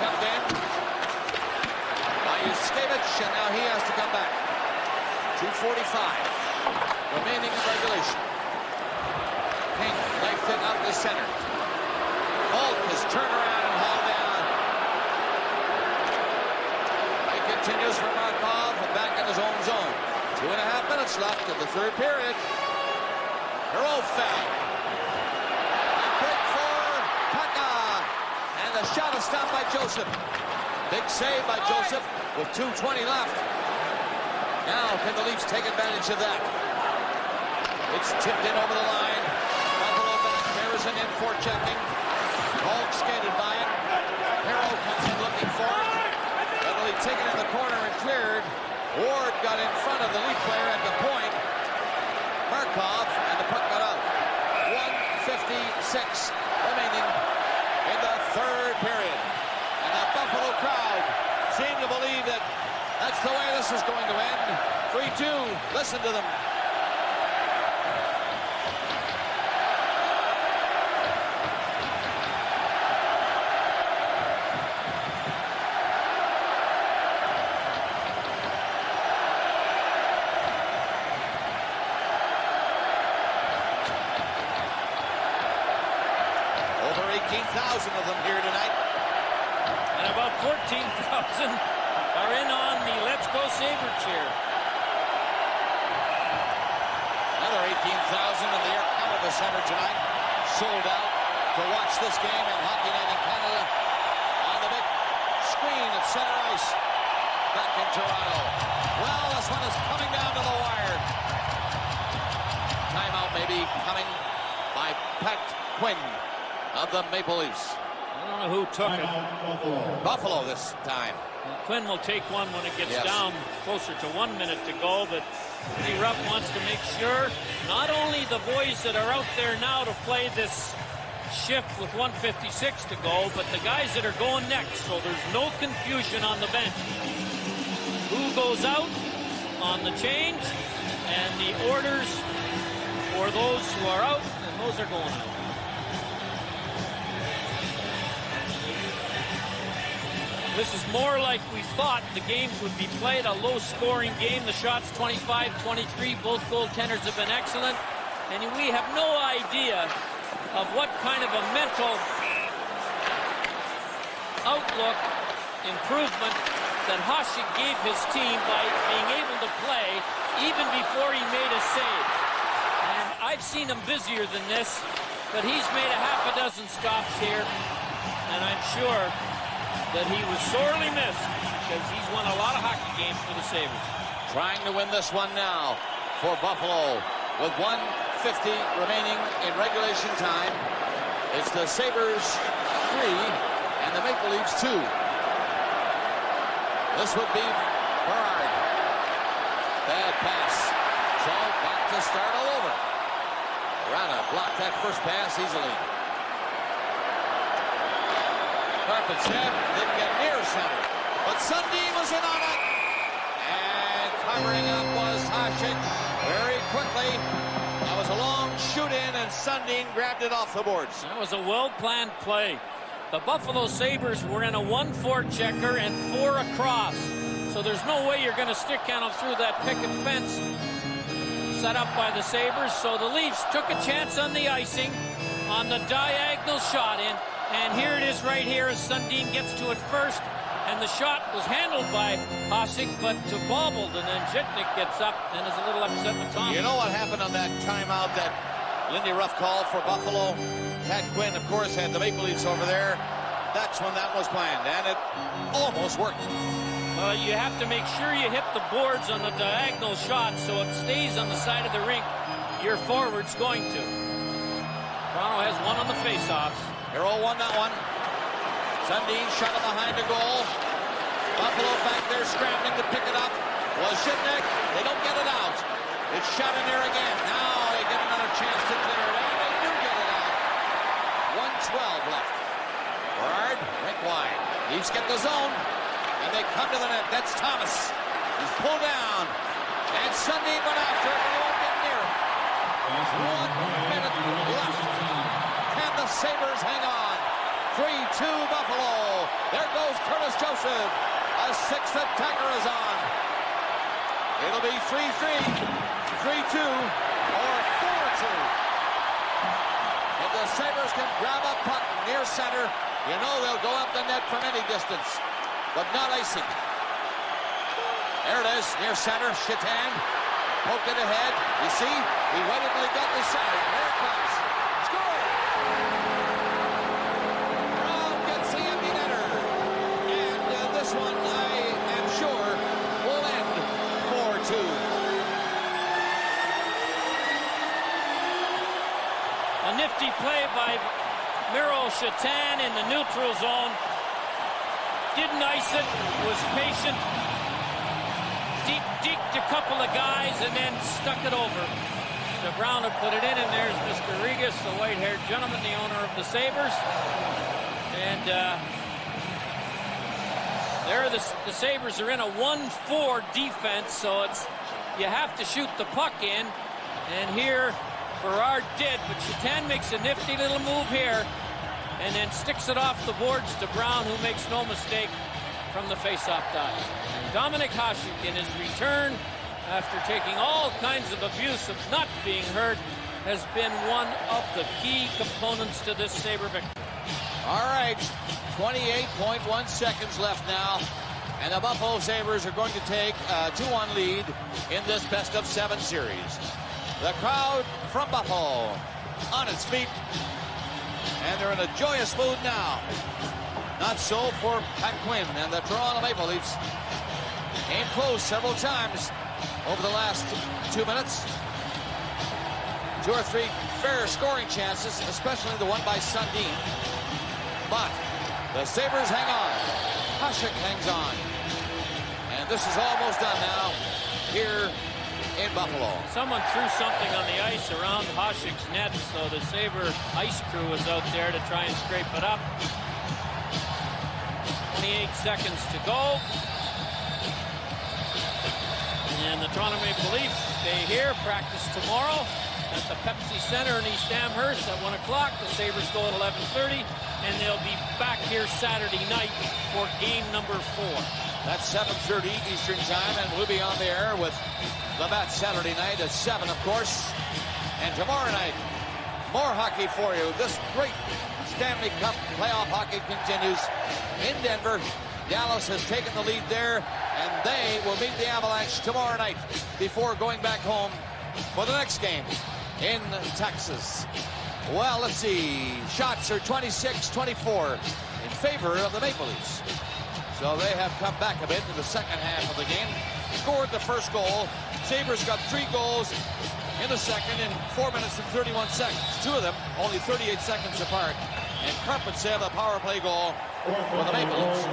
Kept in by Yuskevich, and now he has to come back. 2:45 remaining in regulation. King knifed it up the center. Holt has turned around and hauled down. He continues for Markov back in his own zone. 2.5 minutes left in the third period. Hero fell. A break for Paka. And the shot is stopped by Joseph. Big save by Joseph with 2:20 left. Now can the Leafs take advantage of that? It's tipped in over the line. Buffalo back. Harrison in forechecking. Holt skated by it. Hero comes in looking for it. Heavily taken in the corner and cleared. Ward got in front of the Leaf player at the point. Markov, and the puck got out. 1:56 remaining in the third period. And the Buffalo crowd seem to believe that that's the way this is going to end. 3-2. Listen to them. Over 18,000 of them here tonight. And about 14,000 are in on the Let's Go Sabre cheer. Another 18,000 in the Air Canada Centre tonight. Sold out to watch this game and Hockey Night in Canada on the big screen at center ice back in Toronto. Well, this one is coming down to the wire. Timeout maybe coming by Pat Quinn of the Maple Leafs. I don't know who took it. Buffalo this time. Quinn will take one when it gets down closer to 1 minute to go, but Andy Ruff wants to make sure not only the boys that are out there now to play this shift with 1:56 to go, but the guys that are going next, so there's no confusion on the bench. Who goes out on the change, and the orders for those who are out, and those are going out. This is more like we thought the games would be played, a low-scoring game. The shots 25-23. Both goaltenders have been excellent. And we have no idea of what kind of a mental outlook improvement that Hasek gave his team by being able to play even before he made a save. And I've seen him busier than this, but he's made a half a dozen stops here. And I'm sure that he was sorely missed because he's won a lot of hockey games for the Sabres. Trying to win this one now for Buffalo with 1:50 remaining in regulation time. It's the Sabres 3 and the Maple Leafs 2. This would be Berard. Bad pass. So back to start all over. Rana blocked that first pass easily. Carpen's head didn't get near center, but Sundin was in on it, and covering up was Hasek very quickly. That was a long shoot-in, and Sundin grabbed it off the boards. That was a well-planned play. The Buffalo Sabres were in a 1-4 checker and 4 across, so there's no way you're going to stick on them through that picket fence set up by the Sabres. So the Leafs took a chance on the icing on the diagonal shot in. And here it is right here as Sundin gets to it first. And the shot was handled by Hasek, but to bobbled. And then Zhitnik gets up and is a little upset with Thomas. You know what happened on that timeout that Lindy Ruff called for Buffalo? Pat Quinn, of course, had the Maple Leafs over there. That's when that was planned, and it almost worked. Well, you have to make sure you hit the boards on the diagonal shot so it stays on the side of the rink your forward's going to. Toronto has one on the face-offs. Hero won that one. Sundin shot it behind the goal. Buffalo back there scrambling to pick it up. Was Zhitnik. They don't get it out. It's shot in there again. Now they get another chance to clear it, and they do get it out. 1:12 left. Berard, rink wide. Leafs get the zone, and they come to the net. That's Thomas. He's pulled down, and Sundin went after it, but he won't get near it. 1 minute left. Can the Sabres hang on? 3-2 Buffalo. There goes Curtis Joseph. A sixth attacker is on. It'll be 3-3, 3-2, or 4-2. If the Sabres can grab a puck near center, you know they'll go up the net from any distance, but not icing. There it is, near center, Chitan. Poked it ahead. You see, he waited till he got the center. There it comes. Score! Brown gets the empty netter. And this one, I am sure, will end 4-2. A nifty play by Miro Chitan in the neutral zone. Didn't ice it, was patient. Deked a couple of guys and then stuck it over. So Brown had put it in, and there's Mr. Regas, the white-haired gentleman, the owner of the Sabres. And there the Sabres are in a 1-4 defense, so it's you have to shoot the puck in. And here Berard did, but Chitan makes a nifty little move here and then sticks it off the boards to Brown, who makes no mistake from the face-off dot. Dominik Hasek, in his return after taking all kinds of abuse of not being hurt, has been one of the key components to this Sabre victory. All right, 28.1 seconds left now. And the Buffalo Sabres are going to take a 2-1 lead in this best-of-7 series. The crowd from Buffalo on its feet. And they're in a joyous mood now. Not so for Pat Quinn and the Toronto Maple Leafs. Came close several times over the last 2 minutes. 2 or 3 fair scoring chances, especially the one by Sundin. But the Sabres hang on. Hasek hangs on. And this is almost done now here in Buffalo. Someone threw something on the ice around Hasek's net, so the Sabre ice crew was out there to try and scrape it up. 28 seconds to go. And the Toronto Maple Leafs stay here, practice tomorrow at the Pepsi Center in East Amherst at 1 o'clock. The Sabres go at 11:30, and they'll be back here Saturday night for game number 4. That's 7:30 Eastern Time, and we'll be on the air with Labatt Saturday night at 7, of course. And tomorrow night, more hockey for you. This great Stanley Cup playoff hockey continues in Denver. Dallas has taken the lead there, and they will meet the Avalanche tomorrow night before going back home for the next game in Texas. Well, let's see. Shots are 26-24 in favor of the Maple Leafs. So they have come back a bit in the second half of the game. Scored the first goal. Sabres got 3 goals in the second in 4 minutes and 31 seconds. 2 of them only 38 seconds apart. And Carpet saved a power play goal for the Maple Leafs.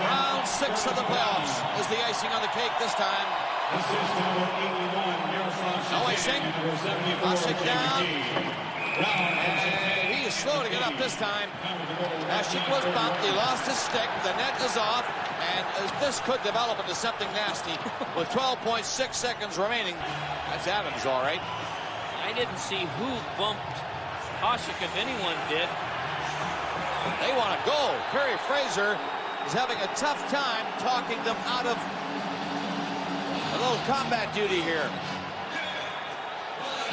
Round 6 of the playoffs is the icing on the cake this time. No icing. Hasek down. And he is slow to get up this time. Hasek was bumped. He lost his stick. The net is off. And this could develop into something nasty with 12.6 seconds remaining. That's Adams, all right. I didn't see who bumped Hasek, if anyone did. They want to go. Perry Fraser is having a tough time talking them out of a little combat duty here.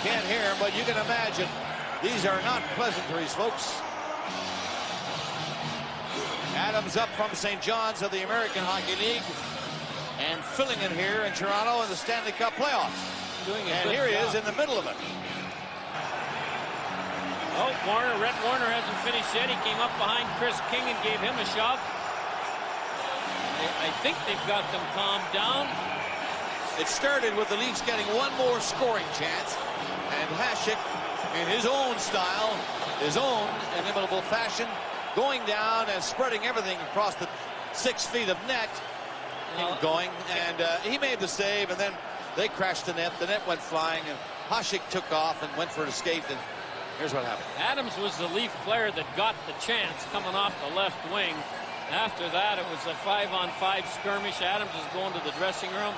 Can't hear him, but you can imagine these are not pleasantries, folks. Adams up from St. John's of the American Hockey League and filling in here in Toronto in the Stanley Cup playoffs. And here he is in the middle of it. Oh, Rhett Warner hasn't finished yet. He came up behind Chris King and gave him a shove. I think they've got them calmed down. It started with the Leafs getting one more scoring chance, and Hasek, in his own style, his own inimitable fashion, going down and spreading everything across the 6 feet of net, and he made the save, and then they crashed the net. The net went flying, and Hasek took off and went for a skate, and here's what happened. Adams was the Leaf player that got the chance coming off the left wing. After that, it was a 5-on-5 skirmish. Adams is going to the dressing room.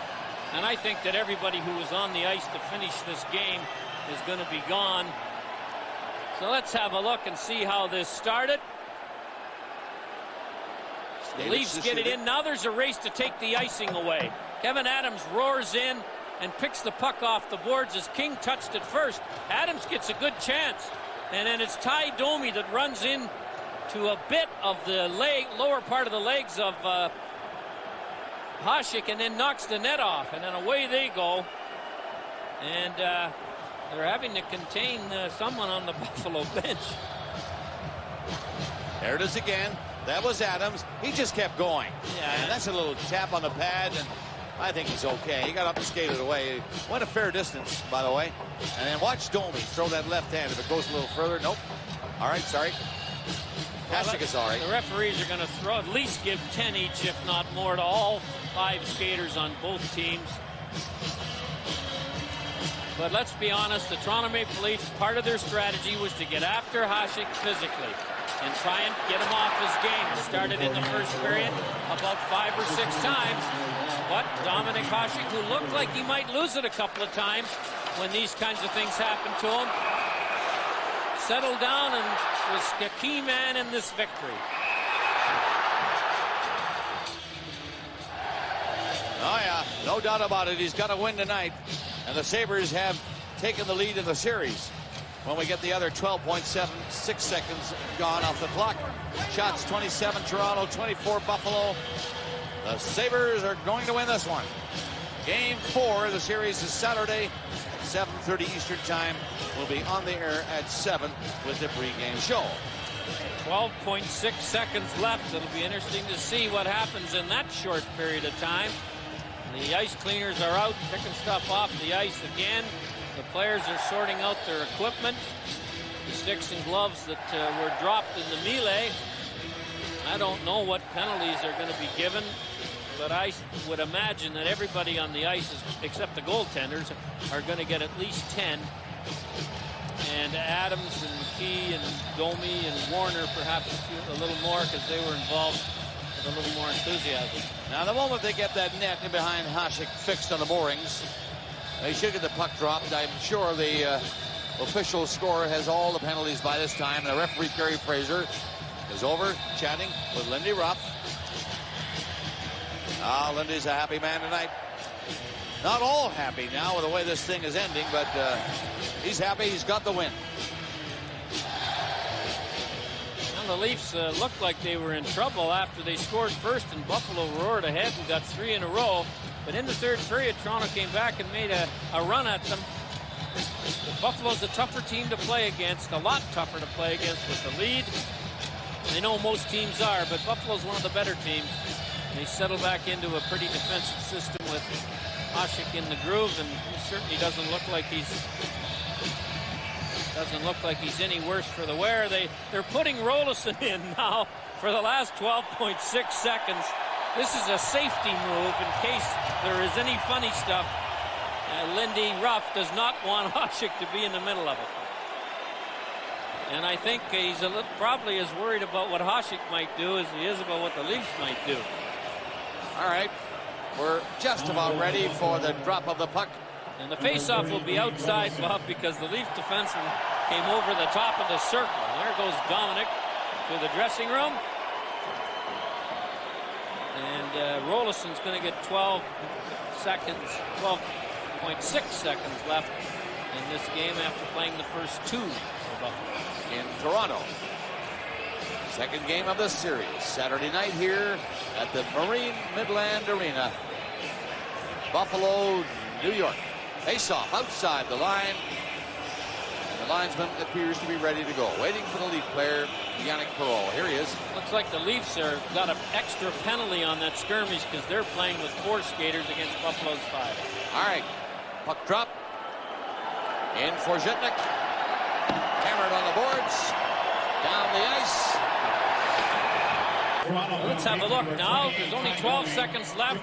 And I think that everybody who was on the ice to finish this game is going to be gone. So let's have a look and see how this started. The Leafs get it in. Now there's a race to take the icing away. Kevin Adams roars in and picks the puck off the boards as King touched it first. Adams gets a good chance. And then it's Ty Domi that runs in to a bit of the lower part of the legs of Hasek, and then knocks the net off, and then away they go. And they're having to contain someone on the Buffalo bench. There it is again. That was Adams. He just kept going. Yeah, and that's a little tap on the pad, and I think he's okay. He got up and skated away. Went a fair distance, by the way. And then watch Domi throw that left hand. If it goes a little further, nope. All right, sorry. Hasek is all right. The referees are going to throw, at least give 10 each, if not more, to all 5 skaters on both teams. But let's be honest, the Toronto Maple Leafs, part of their strategy was to get after Hasek physically and try and get him off his game. It started in the first period about 5 or 6 times. But Dominic Hasek, who looked like he might lose it a couple of times when these kinds of things happen to him, settled down and was the key man in this victory. Oh, yeah, no doubt about it. He's got to win tonight. And the Sabres have taken the lead in the series. when we get the other 12.76 seconds gone off the clock. Shots 27 Toronto, 24 Buffalo. The Sabres are going to win this one. Game 4 of the series is Saturday, 7:30 Eastern Time. We'll be on the air at 7 with the pregame show. 12.6 seconds left. It'll be interesting to see what happens in that short period of time. The ice cleaners are out, picking stuff off the ice again. The players are sorting out their equipment. The sticks and gloves that were dropped in the melee. I don't know what penalties are going to be given, but I would imagine that everybody on the ice, except the goaltenders, are going to get at least 10. And Adams and McKee and Domi and Warner perhaps a little more because they were involved with a little more enthusiasm. Now, the moment they get that net in behind Hasek fixed on the moorings, they should get the puck dropped. I'm sure the official scorer has all the penalties by this time. The referee, Kerry Fraser, is over chatting with Lindy Ruff. Lindy's a happy man tonight. Not all happy now with the way this thing is ending, but he's happy he's got the win. Well, the Leafs looked like they were in trouble after they scored first, and Buffalo roared ahead and got 3 in a row. But in the third period, Toronto came back and made a run at them. Buffalo's a tougher team to play against, a lot tougher to play against with the lead. I know most teams are, but Buffalo's one of the better teams. They settle back into a pretty defensive system with Hasek in the groove, and he certainly doesn't look like he's any worse for the wear. They're putting Rolison in now for the last 12.6 seconds. This is a safety move in case there is any funny stuff. Lindy Ruff does not want Hasek to be in the middle of it. And I think he's probably as worried about what Hasek might do as he is about what the Leafs might do. All right, we're just about ready for the drop of the puck. And the faceoff will be outside, Bob, because the Leaf defenseman came over the top of the circle. There goes Dominic to the dressing room. And Rolison's going to get 12.6 seconds left in this game after playing the first 2 for Buffalo. In Toronto. Second game of the series, Saturday night here at the Marine Midland Arena. Buffalo, New York. Face-off outside the line. And the linesman appears to be ready to go. Waiting for the Leaf player, Yannick Perreault. Here he is. Looks like the Leafs got an extra penalty on that skirmish because they're playing with 4 skaters against Buffalo's 5. All right. Puck drop. In for Zhitnik. Hammered on the boards. Down the ice. Let's have a look now. There's only 12 seconds left.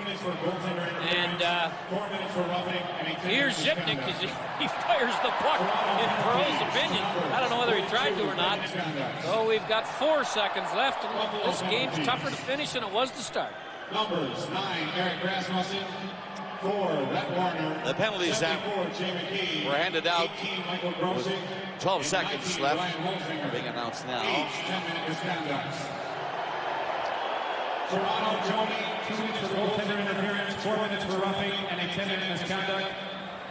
And here's Zhitnik as he fires the puck in Perreault's opinion. I don't know whether he tried to or not. So we've got 4 seconds left, and this game's tougher to finish than it was to start. Numbers 9, Eric Rasmussen. 4, Rhett Warner. The penalties that were handed out with 12 seconds left are being announced now. 10-minute misconducts. Toronto, Johnny, 2 minutes for goaltender interference, 4 minutes for roughing, and a 10-minute misconduct.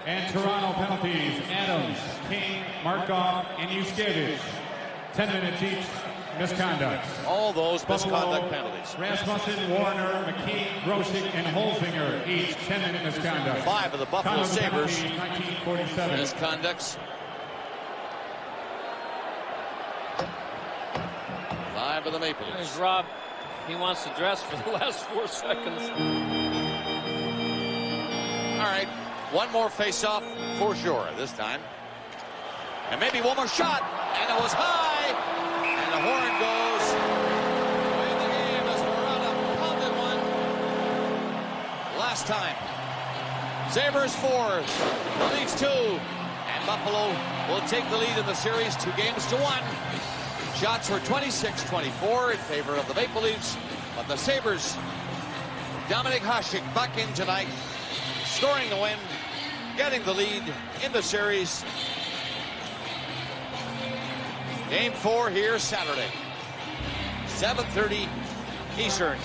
And Toronto penalties, Adams, King, Markov, and Yuskevich. 10 minutes each, misconduct. All those misconduct Buffalo, penalties. Rasmussen, Warner, McKee, Grosek, and Holzinger, each 10-minute misconduct. 5 of the Buffalo Sabres. 1947. Misconducts. 5 of the Maple Leafs. There's Rob. He wants to dress for the last 4 seconds. All right, one more face-off for sure this time. And maybe one more shot, and it was high, and the horn goes. Win the game as Murata pounded one. Last time. Sabres 4, the Leafs 2, and Buffalo will take the lead in the series 2-1. Shots were 26-24 in favor of the Maple Leafs, but the Sabres, Dominic Hasek back in tonight, scoring the win, getting the lead in the series. Game 4 here Saturday, 7:30 Eastern.